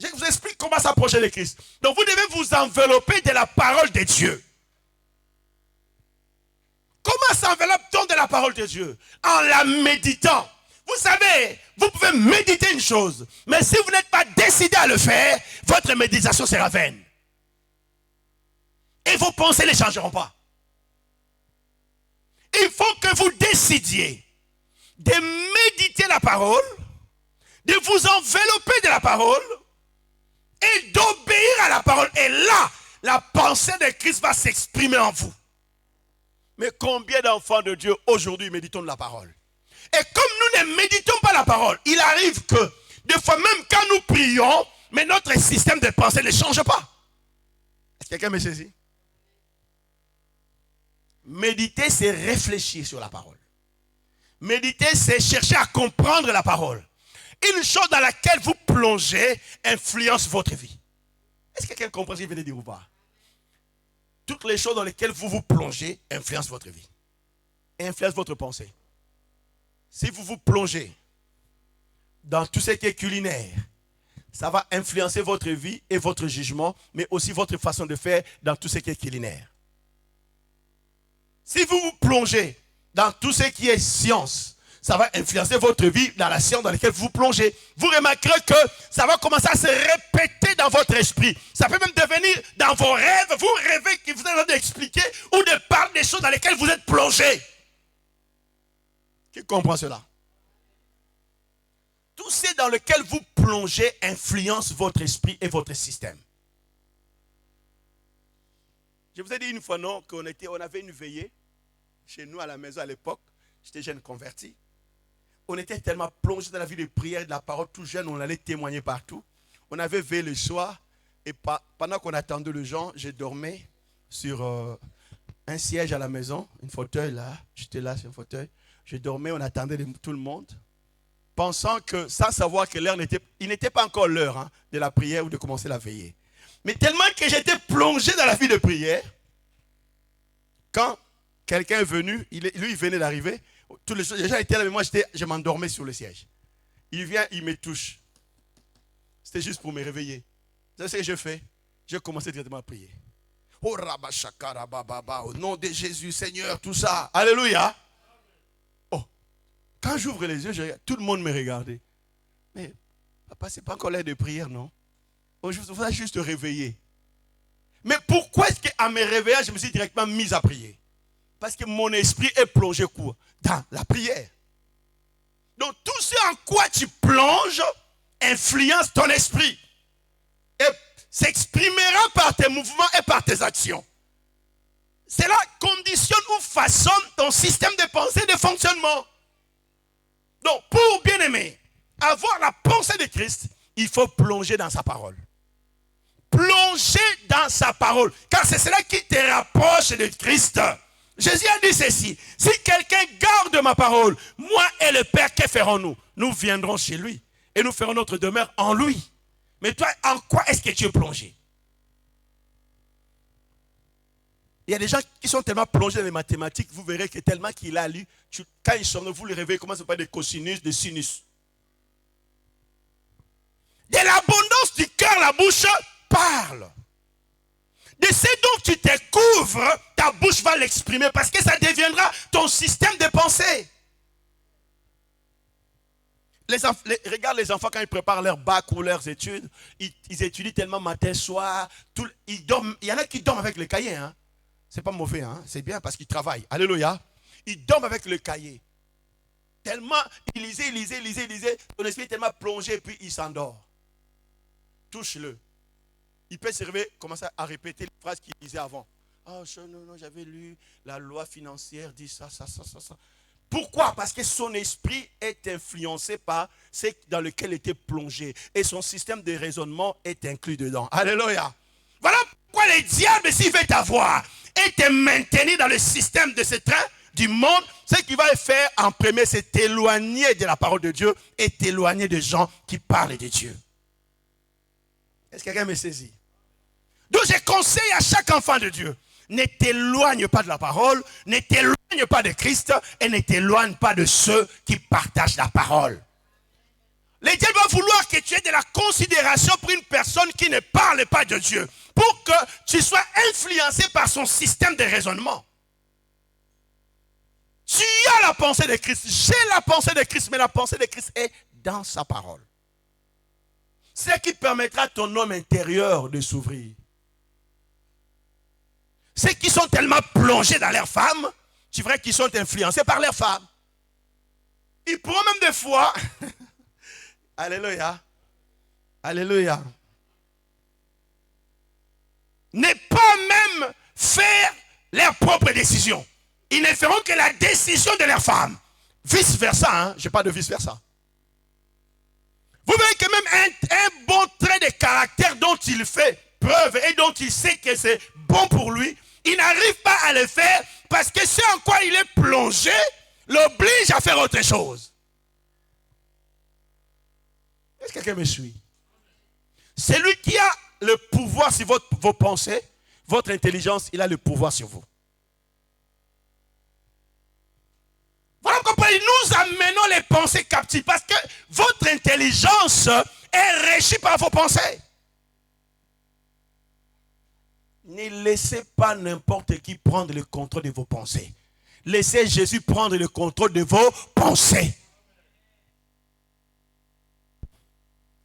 je vous explique comment s'approcher de Christ. Donc vous devez vous envelopper de la parole de Dieu. Comment s'enveloppe-t-on de la parole de Dieu? En la méditant. Vous savez, vous pouvez méditer une chose, mais si vous n'êtes pas décidé à le faire, votre méditation sera vaine. Et vos pensées ne changeront pas. Il faut que vous décidiez de méditer la parole, de vous envelopper de la parole et d'obéir à la parole. Et là, la pensée de Christ va s'exprimer en vous. Mais combien d'enfants de Dieu aujourd'hui méditons de la parole? Et comme nous ne méditons pas la parole, il arrive que des fois même quand nous prions, mais notre système de pensée ne change pas. Est-ce que quelqu'un me saisit? Méditer, c'est réfléchir sur la parole. Méditer, c'est chercher à comprendre la parole. Une chose dans laquelle vous plongez influence votre vie. Est-ce que quelqu'un comprend ce que je viens de dire ou pas? Toutes les choses dans lesquelles vous vous plongez influencent votre vie. Influencent votre pensée. Si vous vous plongez dans tout ce qui est culinaire, ça va influencer votre vie et votre jugement, mais aussi votre façon de faire dans tout ce qui est culinaire. Si vous vous plongez dans tout ce qui est science, ça va influencer votre vie dans la science dans laquelle vous vous plongez. Vous remarquerez que ça va commencer à se répéter dans votre esprit. Ça peut même devenir dans vos rêves. Vous rêvez que vous êtes en train d'expliquer ou de parler des choses dans lesquelles vous êtes plongé. Qui comprend cela? Tout ce dans lequel vous plongez influence votre esprit et votre système. Je vous ai dit une fois, non, on avait une veillée chez nous à la maison à l'époque. J'étais jeune converti. on était tellement plongé dans la vie de prière et de la parole, tout jeune, on allait témoigner partout. On avait veillé le soir, et pendant qu'on attendait les gens, je dormais sur un siège à la maison, un fauteuil là, j'étais là sur un fauteuil. Je dormais, on attendait tout le monde, pensant que, sans savoir que l'heure il n'était pas encore l'heure hein, de la prière ou de commencer la veillée. Mais tellement que j'étais plongé dans la vie de prière, quand quelqu'un est venu, lui il venait d'arriver, tous les gens étaient là, mais moi je m'endormais sur le siège. Il vient, il me touche. C'était juste pour me réveiller. Vous savez ce que je fais? J'ai commencé directement à prier. Oh Rabashakara Baba, au nom de Jésus, Seigneur, tout ça. Alléluia. Oh, quand j'ouvre les yeux, tout le monde me regardait. Mais papa, c'est pas encore l'heure de prière, non? Oh, je voudrais juste te réveiller. Mais pourquoi est-ce qu'à me réveiller, je me suis directement mis à prier? Parce que mon esprit est plongé dans la prière. Donc tout ce en quoi tu plonges influence ton esprit. Et s'exprimera par tes mouvements et par tes actions. Cela conditionne ou façonne ton système de pensée et de fonctionnement. Donc, pour bien aimer, avoir la pensée de Christ, il faut plonger dans sa parole. Plonger dans sa parole. Car c'est cela qui te rapproche de Christ. Jésus a dit ceci. Si quelqu'un garde ma parole, moi et le Père, que ferons-nous? Nous viendrons chez lui et nous ferons notre demeure en lui. Mais toi, en quoi est-ce que tu es plongé? Il y a des gens qui sont tellement plongés dans les mathématiques, vous verrez que tellement qu'il a lu, quand ils sortent, vous les réveillez, comment ça s'appelle des cosinus, des sinus. De l'abondance du cœur, la bouche parle. De ce dont tu te couvres, ta bouche va l'exprimer parce que ça deviendra ton système de pensée. Regarde les enfants quand ils préparent leur bac ou leurs études, ils étudient tellement matin, soir, ils dorment. Il y en a qui dorment avec le cahier. Hein. C'est pas mauvais, hein. C'est bien parce qu'ils travaillent. Alléluia. Ils dorment avec le cahier. Tellement, ils lisaient. Ton esprit est tellement plongé et puis il s'endort. Touche-le. Il peut se réveiller, commencer à répéter les phrases qu'il disait avant. Oh, non, j'avais lu la loi financière, dit ça. Pourquoi? Parce que son esprit est influencé par ce dans lequel il était plongé. Et son système de raisonnement est inclus dedans. Alléluia. Voilà pourquoi le diable, s'il veut t'avoir et te maintenir dans le système de ce train du monde, ce qu'il va faire en premier, c'est t'éloigner de la parole de Dieu et t'éloigner des gens qui parlent de Dieu. Est-ce que quelqu'un me saisit? Donc je conseille à chaque enfant de Dieu, ne t'éloigne pas de la parole, ne t'éloigne pas de Christ et ne t'éloigne pas de ceux qui partagent la parole. Le diable va vouloir que tu aies de la considération pour une personne qui ne parle pas de Dieu, pour que tu sois influencé par son système de raisonnement. Tu as la pensée de Christ, j'ai la pensée de Christ, mais la pensée de Christ est dans sa parole. C'est ce qui permettra à ton homme intérieur de s'ouvrir. Ceux qui sont tellement plongés dans leurs femmes, tu verras qu'ils sont influencés par leurs femmes. Ils pourront même des fois, alléluia, alléluia, ne pas même faire leurs propres décisions. Ils ne feront que la décision de leurs femmes. Vice versa, hein? Je parle de vice versa. Vous verrez que même un bon trait de caractère dont il fait preuve et dont il sait que c'est bon pour lui, il n'arrive pas à le faire parce que ce en quoi il est plongé l'oblige à faire autre chose. Est-ce que quelqu'un me suit? Celui qui a le pouvoir sur vos pensées, votre intelligence, il a le pouvoir sur vous. Voilà pourquoi nous amenons les pensées captives. Parce que votre intelligence est régie par vos pensées. Ne laissez pas n'importe qui prendre le contrôle de vos pensées. Laissez Jésus prendre le contrôle de vos pensées.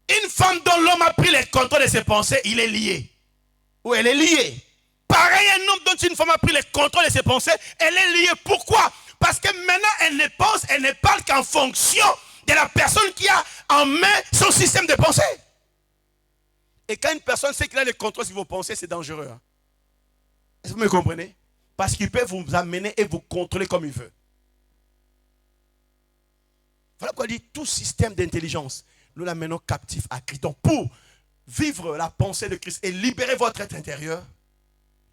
Une femme dont l'homme a pris le contrôle de ses pensées, il est lié. Ou elle est liée. Pareil, un homme dont une femme a pris le contrôle de ses pensées, elle est liée. Pourquoi? Parce que maintenant, elle ne pense, elle ne parle qu'en fonction de la personne qui a en main son système de pensée. Et quand une personne sait qu'il a le contrôle sur vos pensées, c'est dangereux. Hein? Est-ce que vous me comprenez? Parce qu'il peut vous amener et vous contrôler comme il veut. Voilà pourquoi il dit tout système d'intelligence, nous l'amenons captif à Christ. Donc pour vivre la pensée de Christ et libérer votre être intérieur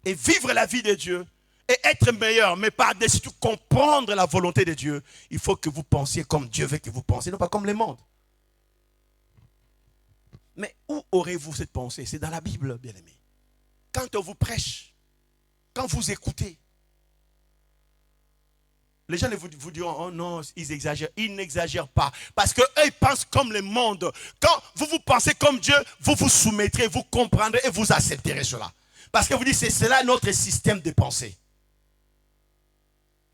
et vivre la vie de Dieu et être meilleur, mais par-dessus tout comprendre la volonté de Dieu, il faut que vous pensiez comme Dieu veut que vous pensiez, non pas comme le monde. Mais où aurez-vous cette pensée? C'est dans la Bible, bien-aimés. Quand on vous prêche, quand vous écoutez, les gens vous diront, oh non, ils exagèrent. Ils n'exagèrent pas. Parce qu'eux, ils pensent comme le monde. Quand vous pensez comme Dieu, vous vous soumettrez, vous comprendrez et vous accepterez cela. Parce que vous dites, c'est cela notre système de pensée.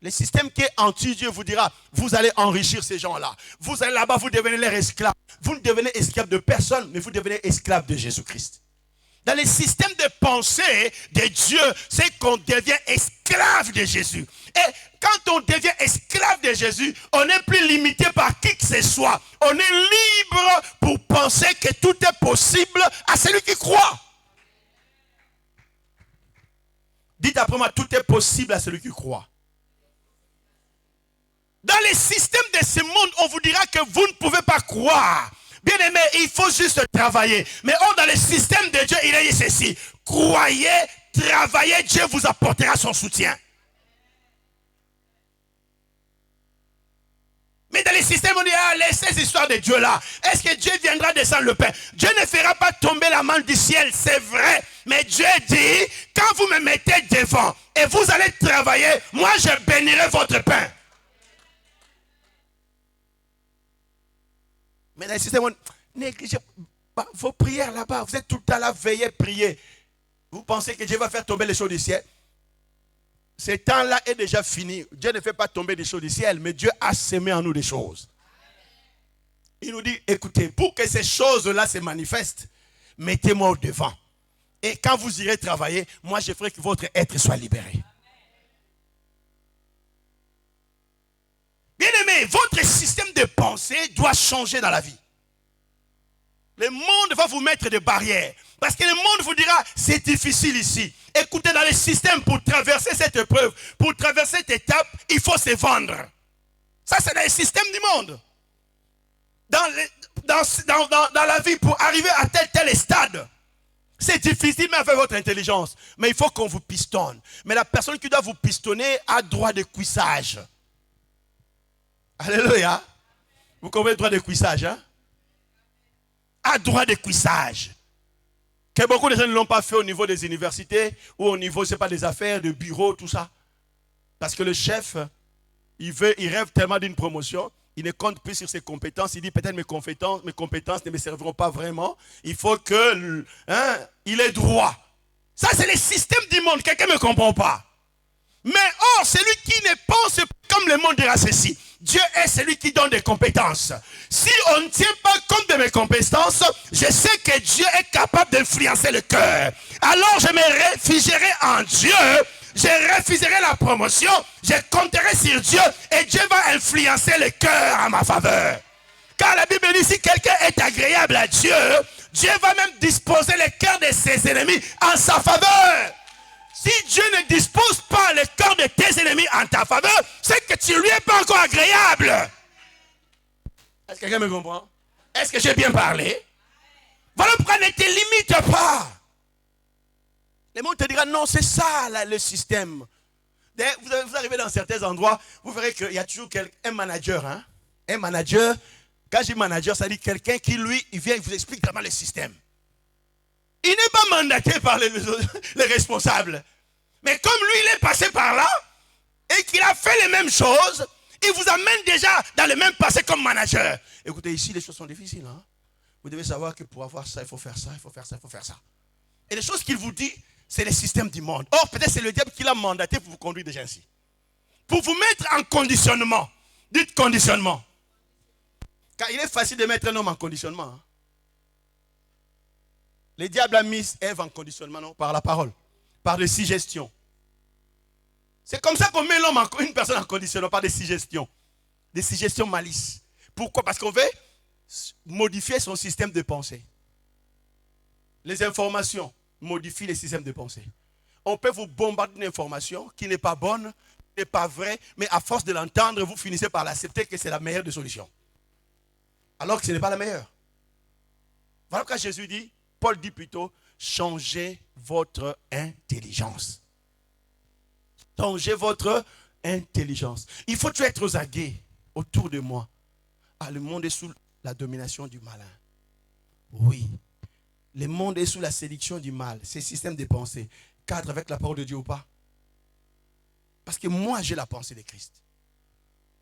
Le système qui est anti-Dieu vous dira, vous allez enrichir ces gens-là. Vous allez là-bas, vous devenez leurs esclaves. Vous ne devenez esclaves de personne, mais vous devenez esclaves de Jésus-Christ. Dans le système de pensée de Dieu, c'est qu'on devient esclave de Jésus. Et quand on devient esclave de Jésus, on n'est plus limité par qui que ce soit. On est libre pour penser que tout est possible à celui qui croit. Dites après moi, tout est possible à celui qui croit. Dans les systèmes de ce monde, on vous dira que vous ne pouvez pas croire. Bien aimé, il faut juste travailler. Mais dans le système de Dieu, il est ceci. Croyez, travaillez, Dieu vous apportera son soutien. Mais dans les systèmes, on dit, laissez ces histoires de Dieu là. Est-ce que Dieu viendra descendre le pain? Dieu ne fera pas tomber la main du ciel, c'est vrai. Mais Dieu dit, quand vous me mettez devant et vous allez travailler, moi je bénirai votre pain. Mais dans le système, négligez vos prières là-bas. Vous êtes tout le temps là, veillez, priez. Vous pensez que Dieu va faire tomber les choses du ciel? Ce temps-là est déjà fini. Dieu ne fait pas tomber des choses du ciel, mais Dieu a semé en nous des choses. Il nous dit, écoutez, pour que ces choses-là se manifestent, mettez-moi au devant. Et quand vous irez travailler, moi je ferai que votre être soit libéré. Bien-aimé, votre système de pensée doit changer dans la vie. Le monde va vous mettre des barrières. Parce que le monde vous dira, c'est difficile ici. Écoutez, dans le système, pour traverser cette épreuve, pour traverser cette étape, il faut se vendre. Ça, c'est dans le système du monde. Dans la vie, pour arriver à tel stade, c'est difficile, mais avec votre intelligence. Mais il faut qu'on vous pistonne. Mais la personne qui doit vous pistonner a droit de cuissage. Alléluia. Vous comprenez le droit de cuissage, hein? A droit de cuissage. Que beaucoup de gens ne l'ont pas fait au niveau des universités ou au niveau, c'est pas des affaires, de bureaux, tout ça. Parce que le chef, il rêve tellement d'une promotion, il ne compte plus sur ses compétences. Il dit peut-être mes compétences ne me serviront pas vraiment. Il faut que, il ait droit. Ça, c'est le système du monde. Quelqu'un ne me comprend pas. Mais celui qui ne pense pas comme le monde dira ceci. Dieu est celui qui donne des compétences. Si on ne tient pas compte de mes compétences, je sais que Dieu est capable d'influencer le cœur. Alors je me réfugierai en Dieu, je refuserai la promotion, je compterai sur Dieu et Dieu va influencer le cœur à ma faveur. Car la Bible dit si quelqu'un est agréable à Dieu, Dieu va même disposer le cœur de ses ennemis en sa faveur. Si Dieu ne dispose pas le cœur de tes ennemis en ta faveur, c'est que tu lui es pas encore agréable. Est-ce que quelqu'un me comprend? Est-ce que j'ai bien parlé? Voilà pourquoi ne te limite pas. Le monde te dira non, c'est ça là, le système. Vous arrivez dans certains endroits, vous verrez qu'il y a toujours un manager. Hein? Un manager, quand je dis manager, ça dit quelqu'un qui lui, il vient, il vous explique vraiment le système. Il n'est pas mandaté par les responsables. Mais comme lui, il est passé par là et qu'il a fait les mêmes choses, il vous amène déjà dans le même passé comme manager. Écoutez, ici, les choses sont difficiles. Hein? Vous devez savoir que pour avoir ça, il faut faire ça, il faut faire ça, il faut faire ça. Et les choses qu'il vous dit, c'est le système du monde. Or, peut-être c'est le diable qui l'a mandaté pour vous conduire déjà ainsi. Pour vous mettre en conditionnement. Dites conditionnement. Car il est facile de mettre un homme en conditionnement. Hein? Le diable a mis Ève en conditionnement, non? Par la parole, par des suggestions. C'est comme ça qu'on met l'homme, une personne en conditionnement, par des suggestions malice. Pourquoi? Parce qu'on veut modifier son système de pensée. Les informations modifient les systèmes de pensée. On peut vous bombarder d'une information qui n'est pas bonne, qui n'est pas vraie, mais à force de l'entendre, vous finissez par l'accepter que c'est la meilleure des solutions. Alors que ce n'est pas la meilleure. Voilà pourquoi Jésus dit, Paul dit plutôt, changez votre intelligence. Changez votre intelligence. Il faut toujours être aux aguets autour de moi. Ah, le monde est sous la domination du malin. Oui. Le monde est sous la séduction du mal. Ces systèmes de pensée cadrent avec la parole de Dieu ou pas? Parce que moi, j'ai la pensée de Christ.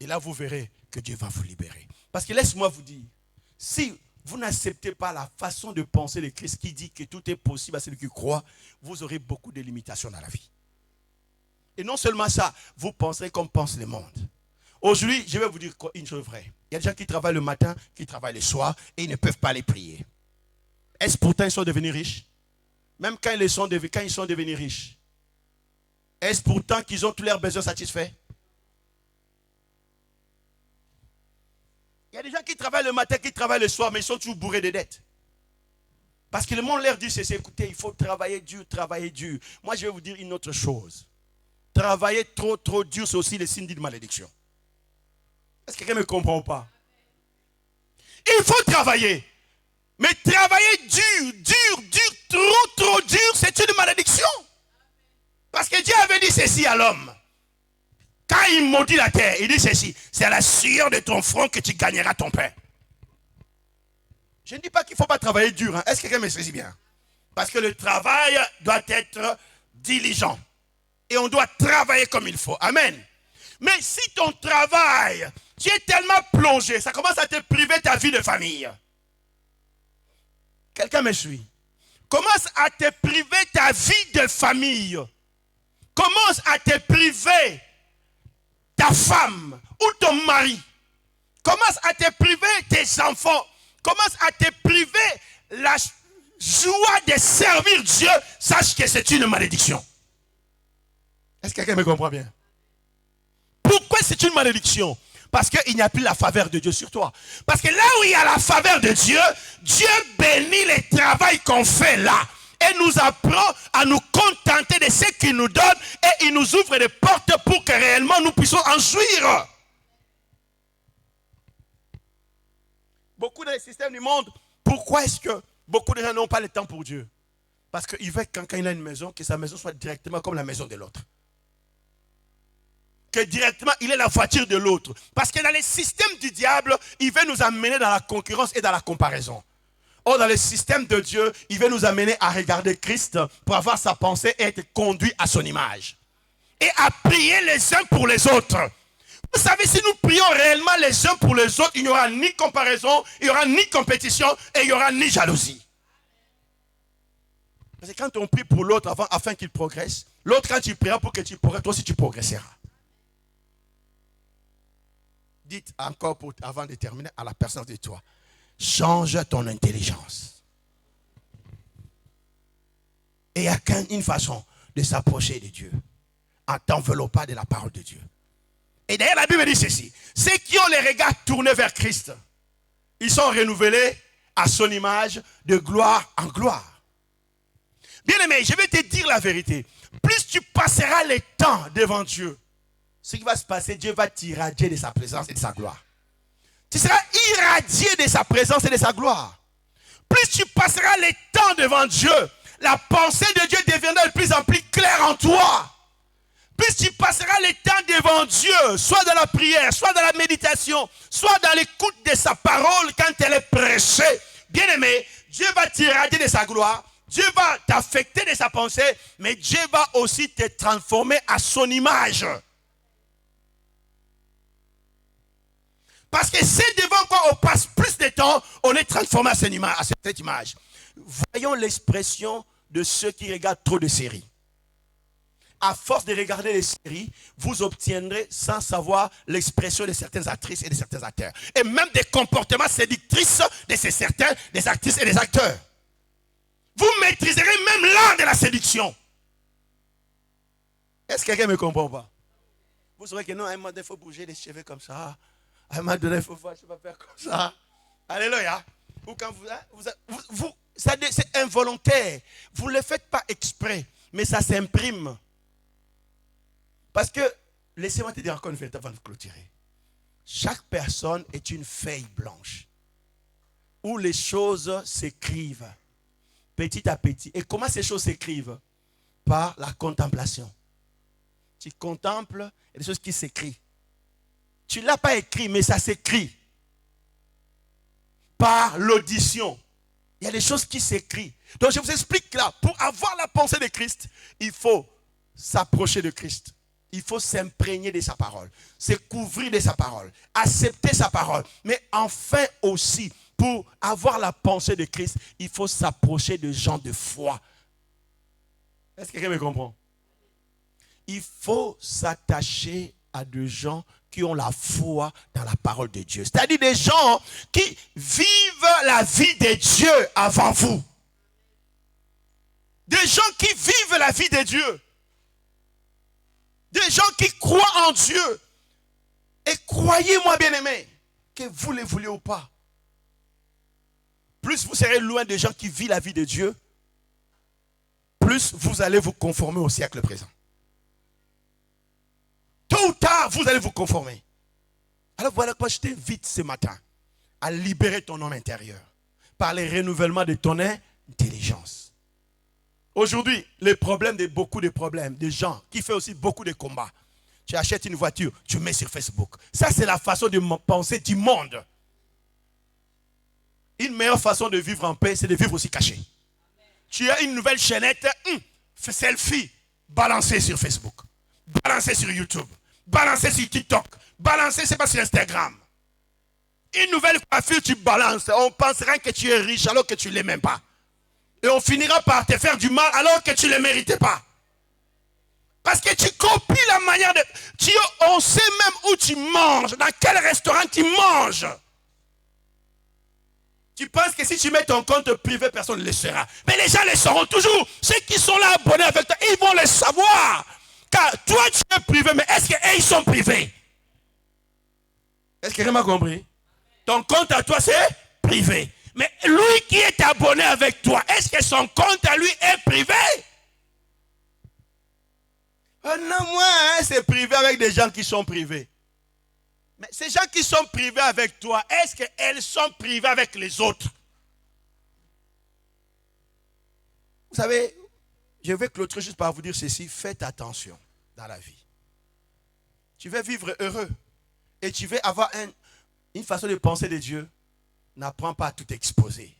Et là, vous verrez que Dieu va vous libérer. Parce que laisse-moi vous dire, si vous n'acceptez pas la façon de penser de Christ qui dit que tout est possible à celui qui croit, vous aurez beaucoup de limitations dans la vie. Et non seulement ça, vous penserez comme pense le monde. Aujourd'hui, je vais vous dire une chose vraie. Il y a des gens qui travaillent le matin, qui travaillent le soir, et ils ne peuvent pas aller prier. Est-ce pourtant ils sont devenus riches? Même quand ils sont devenus riches. Est-ce pourtant qu'ils ont tous leurs besoins satisfaits? Il y a des gens qui travaillent le matin, qui travaillent le soir, mais ils sont toujours bourrés de dettes. Parce que le monde leur dit, c'est écoutez, il faut travailler dur, travailler dur. Moi, je vais vous dire une autre chose. Travailler trop dur, c'est aussi le signe d'une malédiction. Est-ce que quelqu'un me comprend ou pas? Il faut travailler. Mais travailler dur, trop dur, c'est une malédiction. Parce que Dieu avait dit ceci à l'homme. Quand il maudit la terre, il dit ceci. C'est à la sueur de ton front que tu gagneras ton pain. Je ne dis pas qu'il ne faut pas travailler dur. Hein. Est-ce que quelqu'un me saisit bien? Parce que le travail doit être diligent. Et on doit travailler comme il faut. Amen. Mais si ton travail, tu es tellement plongé, ça commence à te priver ta vie de famille. Quelqu'un me suit? Commence à te priver ta vie de famille. Commence à te priver ta femme ou ton mari. Commence à te priver tes enfants. Commence à te priver la joie de servir Dieu. Sache que c'est une malédiction. Est-ce que quelqu'un me comprend bien? Pourquoi c'est une malédiction? Parce qu'il n'y a plus la faveur de Dieu sur toi. Parce que là où il y a la faveur de Dieu, Dieu bénit le travail qu'on fait là. Et nous apprend à nous contenter de ce qu'il nous donne. Et il nous ouvre des portes pour que réellement nous puissions en jouir. Beaucoup dans les systèmes du monde, pourquoi est-ce que beaucoup de gens n'ont pas le temps pour Dieu? Parce qu'il veut que quand il a une maison, que sa maison soit directement comme la maison de l'autre. Que directement il est la voiture de l'autre. Parce que dans les systèmes du diable, il veut nous amener dans la concurrence et dans la comparaison. Or, dans le système de Dieu, il veut nous amener à regarder Christ pour avoir sa pensée et être conduit à son image. Et à prier les uns pour les autres. Vous savez, si nous prions réellement les uns pour les autres, il n'y aura ni comparaison, il n'y aura ni compétition et il n'y aura ni jalousie. Parce que quand on prie pour l'autre afin qu'il progresse, l'autre quand tu prieras pour que tu progresses, toi aussi tu progresseras. Dites encore avant de terminer à la personne de toi. Change ton intelligence. Et il n'y a qu'une façon de s'approcher de Dieu. En t'enveloppant de la parole de Dieu. Et d'ailleurs la Bible dit ceci. Ceux qui ont les regards tournés vers Christ, ils sont renouvelés à son image de gloire en gloire. Bien aimé, je vais te dire la vérité. Plus tu passeras le temps devant Dieu, ce qui va se passer, Dieu va t'irradier de sa présence et de sa gloire. Tu seras irradié de sa présence et de sa gloire. Plus tu passeras le temps devant Dieu, la pensée de Dieu deviendra de plus en plus claire en toi. Plus tu passeras le temps devant Dieu, soit dans la prière, soit dans la méditation, soit dans l'écoute de sa parole quand elle est prêchée. Bien aimé, Dieu va t'irradier de sa gloire. Dieu va t'affecter de sa pensée, mais Dieu va aussi te transformer à son image. Parce que c'est devant quoi on passe plus de temps, on est transformé à cette image. Voyons l'expression de ceux qui regardent trop de séries. À force de regarder les séries, vous obtiendrez sans savoir l'expression de certaines actrices et de certains acteurs. Et même des comportements séductrices de des actrices et des acteurs. Vous maîtriserez même l'art de la séduction. Est-ce que quelqu'un me comprend pas? Vous saurez que non, à un moment donné, il faut bouger les cheveux comme ça. À un moment donné, il faut voir, je vais faire comme ça. Alléluia. Ou quand c'est involontaire. Vous ne le faites pas exprès, mais ça s'imprime. Parce que, laissez-moi te dire encore une fois avant de clôturer. Chaque personne est une feuille blanche. où les choses s'écrivent petit à petit. Et comment ces choses s'écrivent? Par la contemplation. Tu contemples, il y a des choses qui s'écrivent. Tu ne l'as pas écrit, mais ça s'écrit. Par l'audition. Il y a des choses qui s'écrivent. Donc je vous explique là, pour avoir la pensée de Christ, il faut s'approcher de Christ. Il faut s'imprégner de sa parole, se couvrir de sa parole, accepter sa parole. Mais enfin aussi, pour avoir la pensée de Christ, il faut s'approcher de gens de foi. Est-ce que quelqu'un me comprend? Il faut s'attacher à des gens qui ont la foi dans la parole de Dieu. C'est-à-dire des gens qui vivent la vie de Dieu avant vous. Des gens qui vivent la vie de Dieu. Des gens qui croient en Dieu. Et croyez-moi, bien-aimés, que vous le voulez ou pas, plus vous serez loin des gens qui vivent la vie de Dieu, plus vous allez vous conformer au siècle présent. Tôt ou tard, vous allez vous conformer. Alors voilà pourquoi je t'invite ce matin à libérer ton homme intérieur par le renouvellement de ton intelligence. Aujourd'hui, les problèmes de beaucoup de problèmes, des gens qui font aussi beaucoup de combats. Tu achètes une voiture, tu mets sur Facebook. Ça, c'est la façon de penser du monde. Une meilleure façon de vivre en paix, c'est de vivre aussi caché. Tu as une nouvelle chaînette, selfie, balancée sur Facebook, balancée sur YouTube, balancée sur TikTok, balancée, c'est pas sur Instagram. Une nouvelle coiffure, tu balances. On pensera que tu es riche alors que tu ne l'es même pas. Et on finira par te faire du mal alors que tu ne le méritais pas. Parce que tu copies la manière de... on sait même où tu manges, dans quel restaurant tu manges. Tu penses que si tu mets ton compte privé, personne ne le saura. Mais les gens le sauront toujours. Ceux qui sont là abonnés avec toi, ils vont le savoir. Car toi, tu es privé, mais est-ce qu'eux, ils sont privés? Est-ce que quelqu'un m'a compris? Ton compte à toi, c'est privé. Mais lui qui est abonné avec toi, est-ce que son compte à lui est privé? Oh non, moi, c'est privé avec des gens qui sont privés. Mais ces gens qui sont privés avec toi, est-ce qu'elles sont privées avec les autres? Vous savez, je vais clôturer juste par vous dire ceci. Faites attention dans la vie. Tu veux vivre heureux et tu veux avoir une façon de penser de Dieu. N'apprends pas à tout exposer.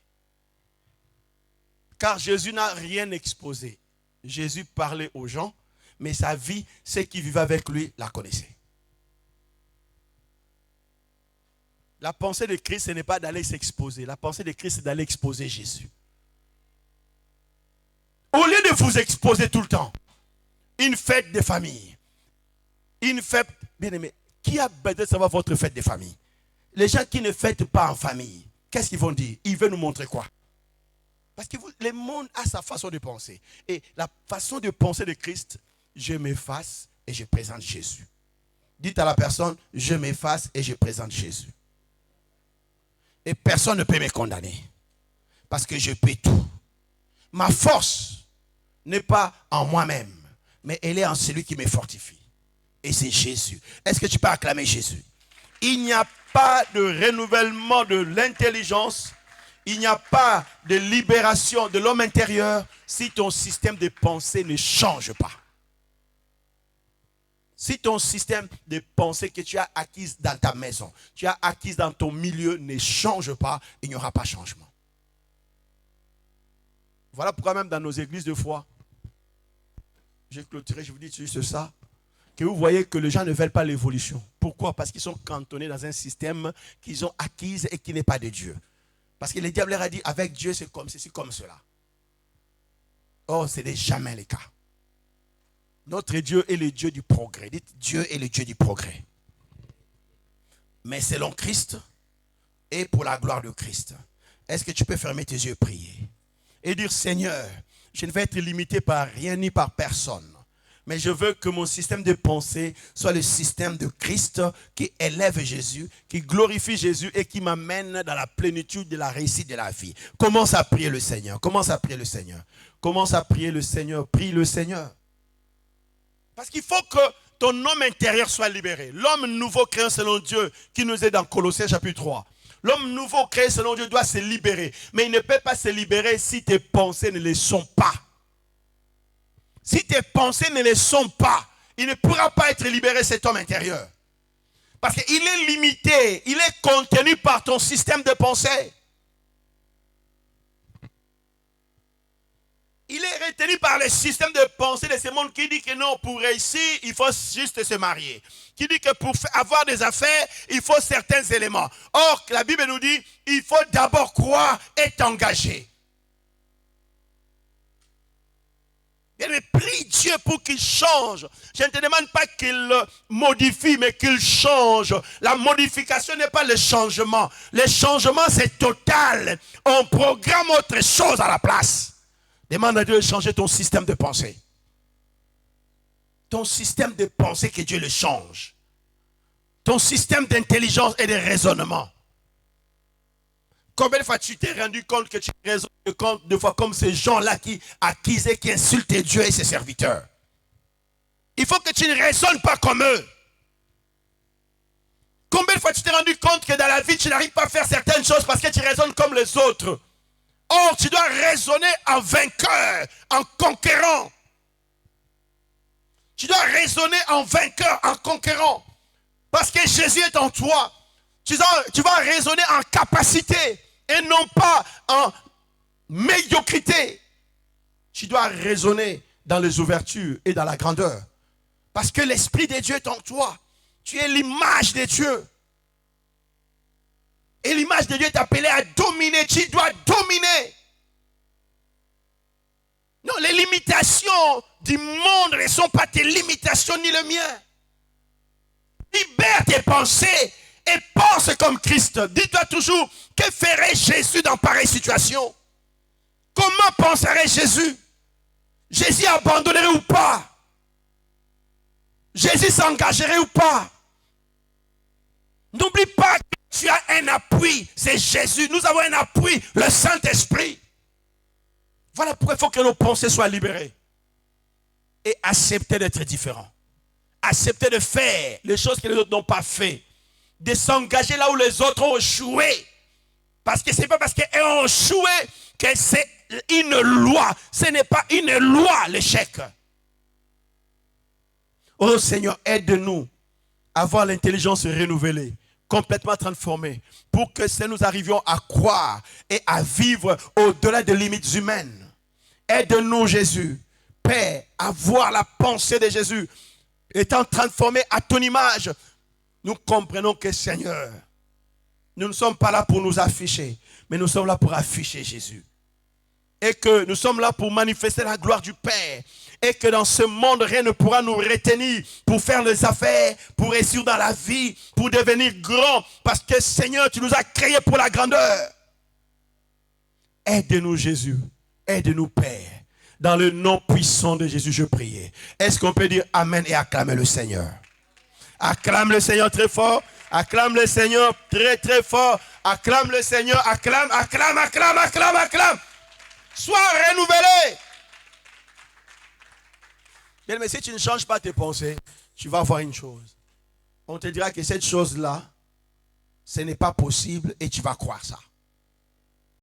Car Jésus n'a rien exposé. Jésus parlait aux gens, mais sa vie, ceux qui vivaient avec lui la connaissaient. La pensée de Christ, ce n'est pas d'aller s'exposer. La pensée de Christ, c'est d'aller exposer Jésus. Au lieu de vous exposer tout le temps, une fête de famille, une fête, bien aimé, qui a besoin de savoir votre fête de famille? Les gens qui ne fêtent pas en famille, qu'est-ce qu'ils vont dire? Ils veulent nous montrer quoi? Parce que le monde a sa façon de penser. Et la façon de penser de Christ, je m'efface et je présente Jésus. Dites à la personne, je m'efface et je présente Jésus. Et personne ne peut me condamner. Parce que je peux tout. Ma force n'est pas en moi-même, mais elle est en celui qui me fortifie. Et c'est Jésus. Est-ce que tu peux acclamer Jésus? Il n'y a pas de renouvellement de l'intelligence. Il n'y a pas de libération de l'homme intérieur si ton système de pensée ne change pas. Si ton système de pensée que tu as acquis dans ta maison, tu as acquis dans ton milieu ne change pas, il n'y aura pas de changement. Voilà pourquoi même dans nos églises de foi, je clôturerai, je vous dis juste ça, que vous voyez que les gens ne veulent pas l'évolution. Pourquoi? Parce qu'ils sont cantonnés dans un système qu'ils ont acquis et qui n'est pas de Dieu. Parce que le diable leur a dit, avec Dieu c'est comme ceci, comme cela. Or, ce n'est jamais le cas. Notre Dieu est le Dieu du progrès. Dites, Dieu est le Dieu du progrès. Mais selon Christ et pour la gloire de Christ. Est-ce que tu peux fermer tes yeux et prier? Et dire, Seigneur, je ne vais être limité par rien ni par personne. Mais je veux que mon système de pensée soit le système de Christ qui élève Jésus, qui glorifie Jésus et qui m'amène dans la plénitude de la réussite de la vie. Commence à prier le Seigneur. Commence à prier le Seigneur. Commence à prier le Seigneur. Prie le Seigneur. Parce qu'il faut que ton homme intérieur soit libéré. L'homme nouveau créé selon Dieu qui nous est dans Colossiens chapitre 3. L'homme nouveau créé selon Dieu doit se libérer. Mais il ne peut pas se libérer si tes pensées ne le sont pas. Si tes pensées ne le sont pas, il ne pourra pas être libéré, cet homme intérieur. Parce qu'il est limité, il est contenu par ton système de pensée. Il est retenu par le système de pensée de ce monde qui dit que non, pour réussir, il faut juste se marier. Qui dit que pour avoir des affaires, il faut certains éléments. Or, la Bible nous dit, il faut d'abord croire et t'engager. Mais prie Dieu pour qu'il change. Je ne te demande pas qu'il modifie, mais qu'il change. La modification n'est pas le changement. Le changement, c'est total. On programme autre chose à la place. Demande à Dieu de changer ton système de pensée. Ton système de pensée, que Dieu le change. Ton système d'intelligence et de raisonnement. Combien de fois tu t'es rendu compte que tu raisonnes de fois comme ces gens-là qui accusent et qui insultent Dieu et ses serviteurs? Il faut que tu ne raisonnes pas comme eux. Combien de fois tu t'es rendu compte que dans la vie tu n'arrives pas à faire certaines choses parce que tu raisonnes comme les autres? Or, tu dois raisonner en vainqueur, en conquérant. Tu dois raisonner en vainqueur, en conquérant. Parce que Jésus est en toi. Tu vas raisonner en capacité et non pas en médiocrité. Tu dois raisonner dans les ouvertures et dans la grandeur. Parce que l'Esprit de Dieu est en toi. Tu es l'image de Dieu. Et l'image de Dieu est appelée à dominer. Tu dois dominer. Non, les limitations du monde ne sont pas tes limitations ni le mien. Libère tes pensées et pense comme Christ. Dis-toi toujours, que ferait Jésus dans pareille situation? Comment penserait Jésus? Jésus abandonnerait ou pas? Jésus s'engagerait ou pas? N'oublie pas que tu as un appui, c'est Jésus. Nous avons un appui, le Saint-Esprit. Voilà pourquoi il faut que nos pensées soient libérées. Et accepter d'être différents. Accepter de faire les choses que les autres n'ont pas fait. De s'engager là où les autres ont échoué. Parce que ce n'est pas parce qu'ils ont échoué que c'est une loi. Ce n'est pas une loi, l'échec. Oh Seigneur, aide-nous à avoir l'intelligence renouvelée, complètement transformée, pour que nous arrivions à croire et à vivre au-delà des limites humaines. Aide-nous, Jésus, Père, à voir la pensée de Jésus, étant transformé à ton image. Nous comprenons que, Seigneur, nous ne sommes pas là pour nous afficher, mais nous sommes là pour afficher Jésus. Et que nous sommes là pour manifester la gloire du Père. Et que dans ce monde, rien ne pourra nous retenir pour faire les affaires, pour réussir dans la vie, pour devenir grand. Parce que, Seigneur, tu nous as créés pour la grandeur. Aide-nous, Jésus. Aide-nous, Père. Dans le nom puissant de Jésus, je prie. Est-ce qu'on peut dire Amen et acclamer le Seigneur? Acclame le Seigneur très fort. Acclame le Seigneur très très fort. Acclame le Seigneur. Acclame, acclame, acclame, acclame, acclame. Sois renouvelé. Bien, mais si tu ne changes pas tes pensées, tu vas voir une chose. On te dira que cette chose-là, ce n'est pas possible et tu vas croire ça.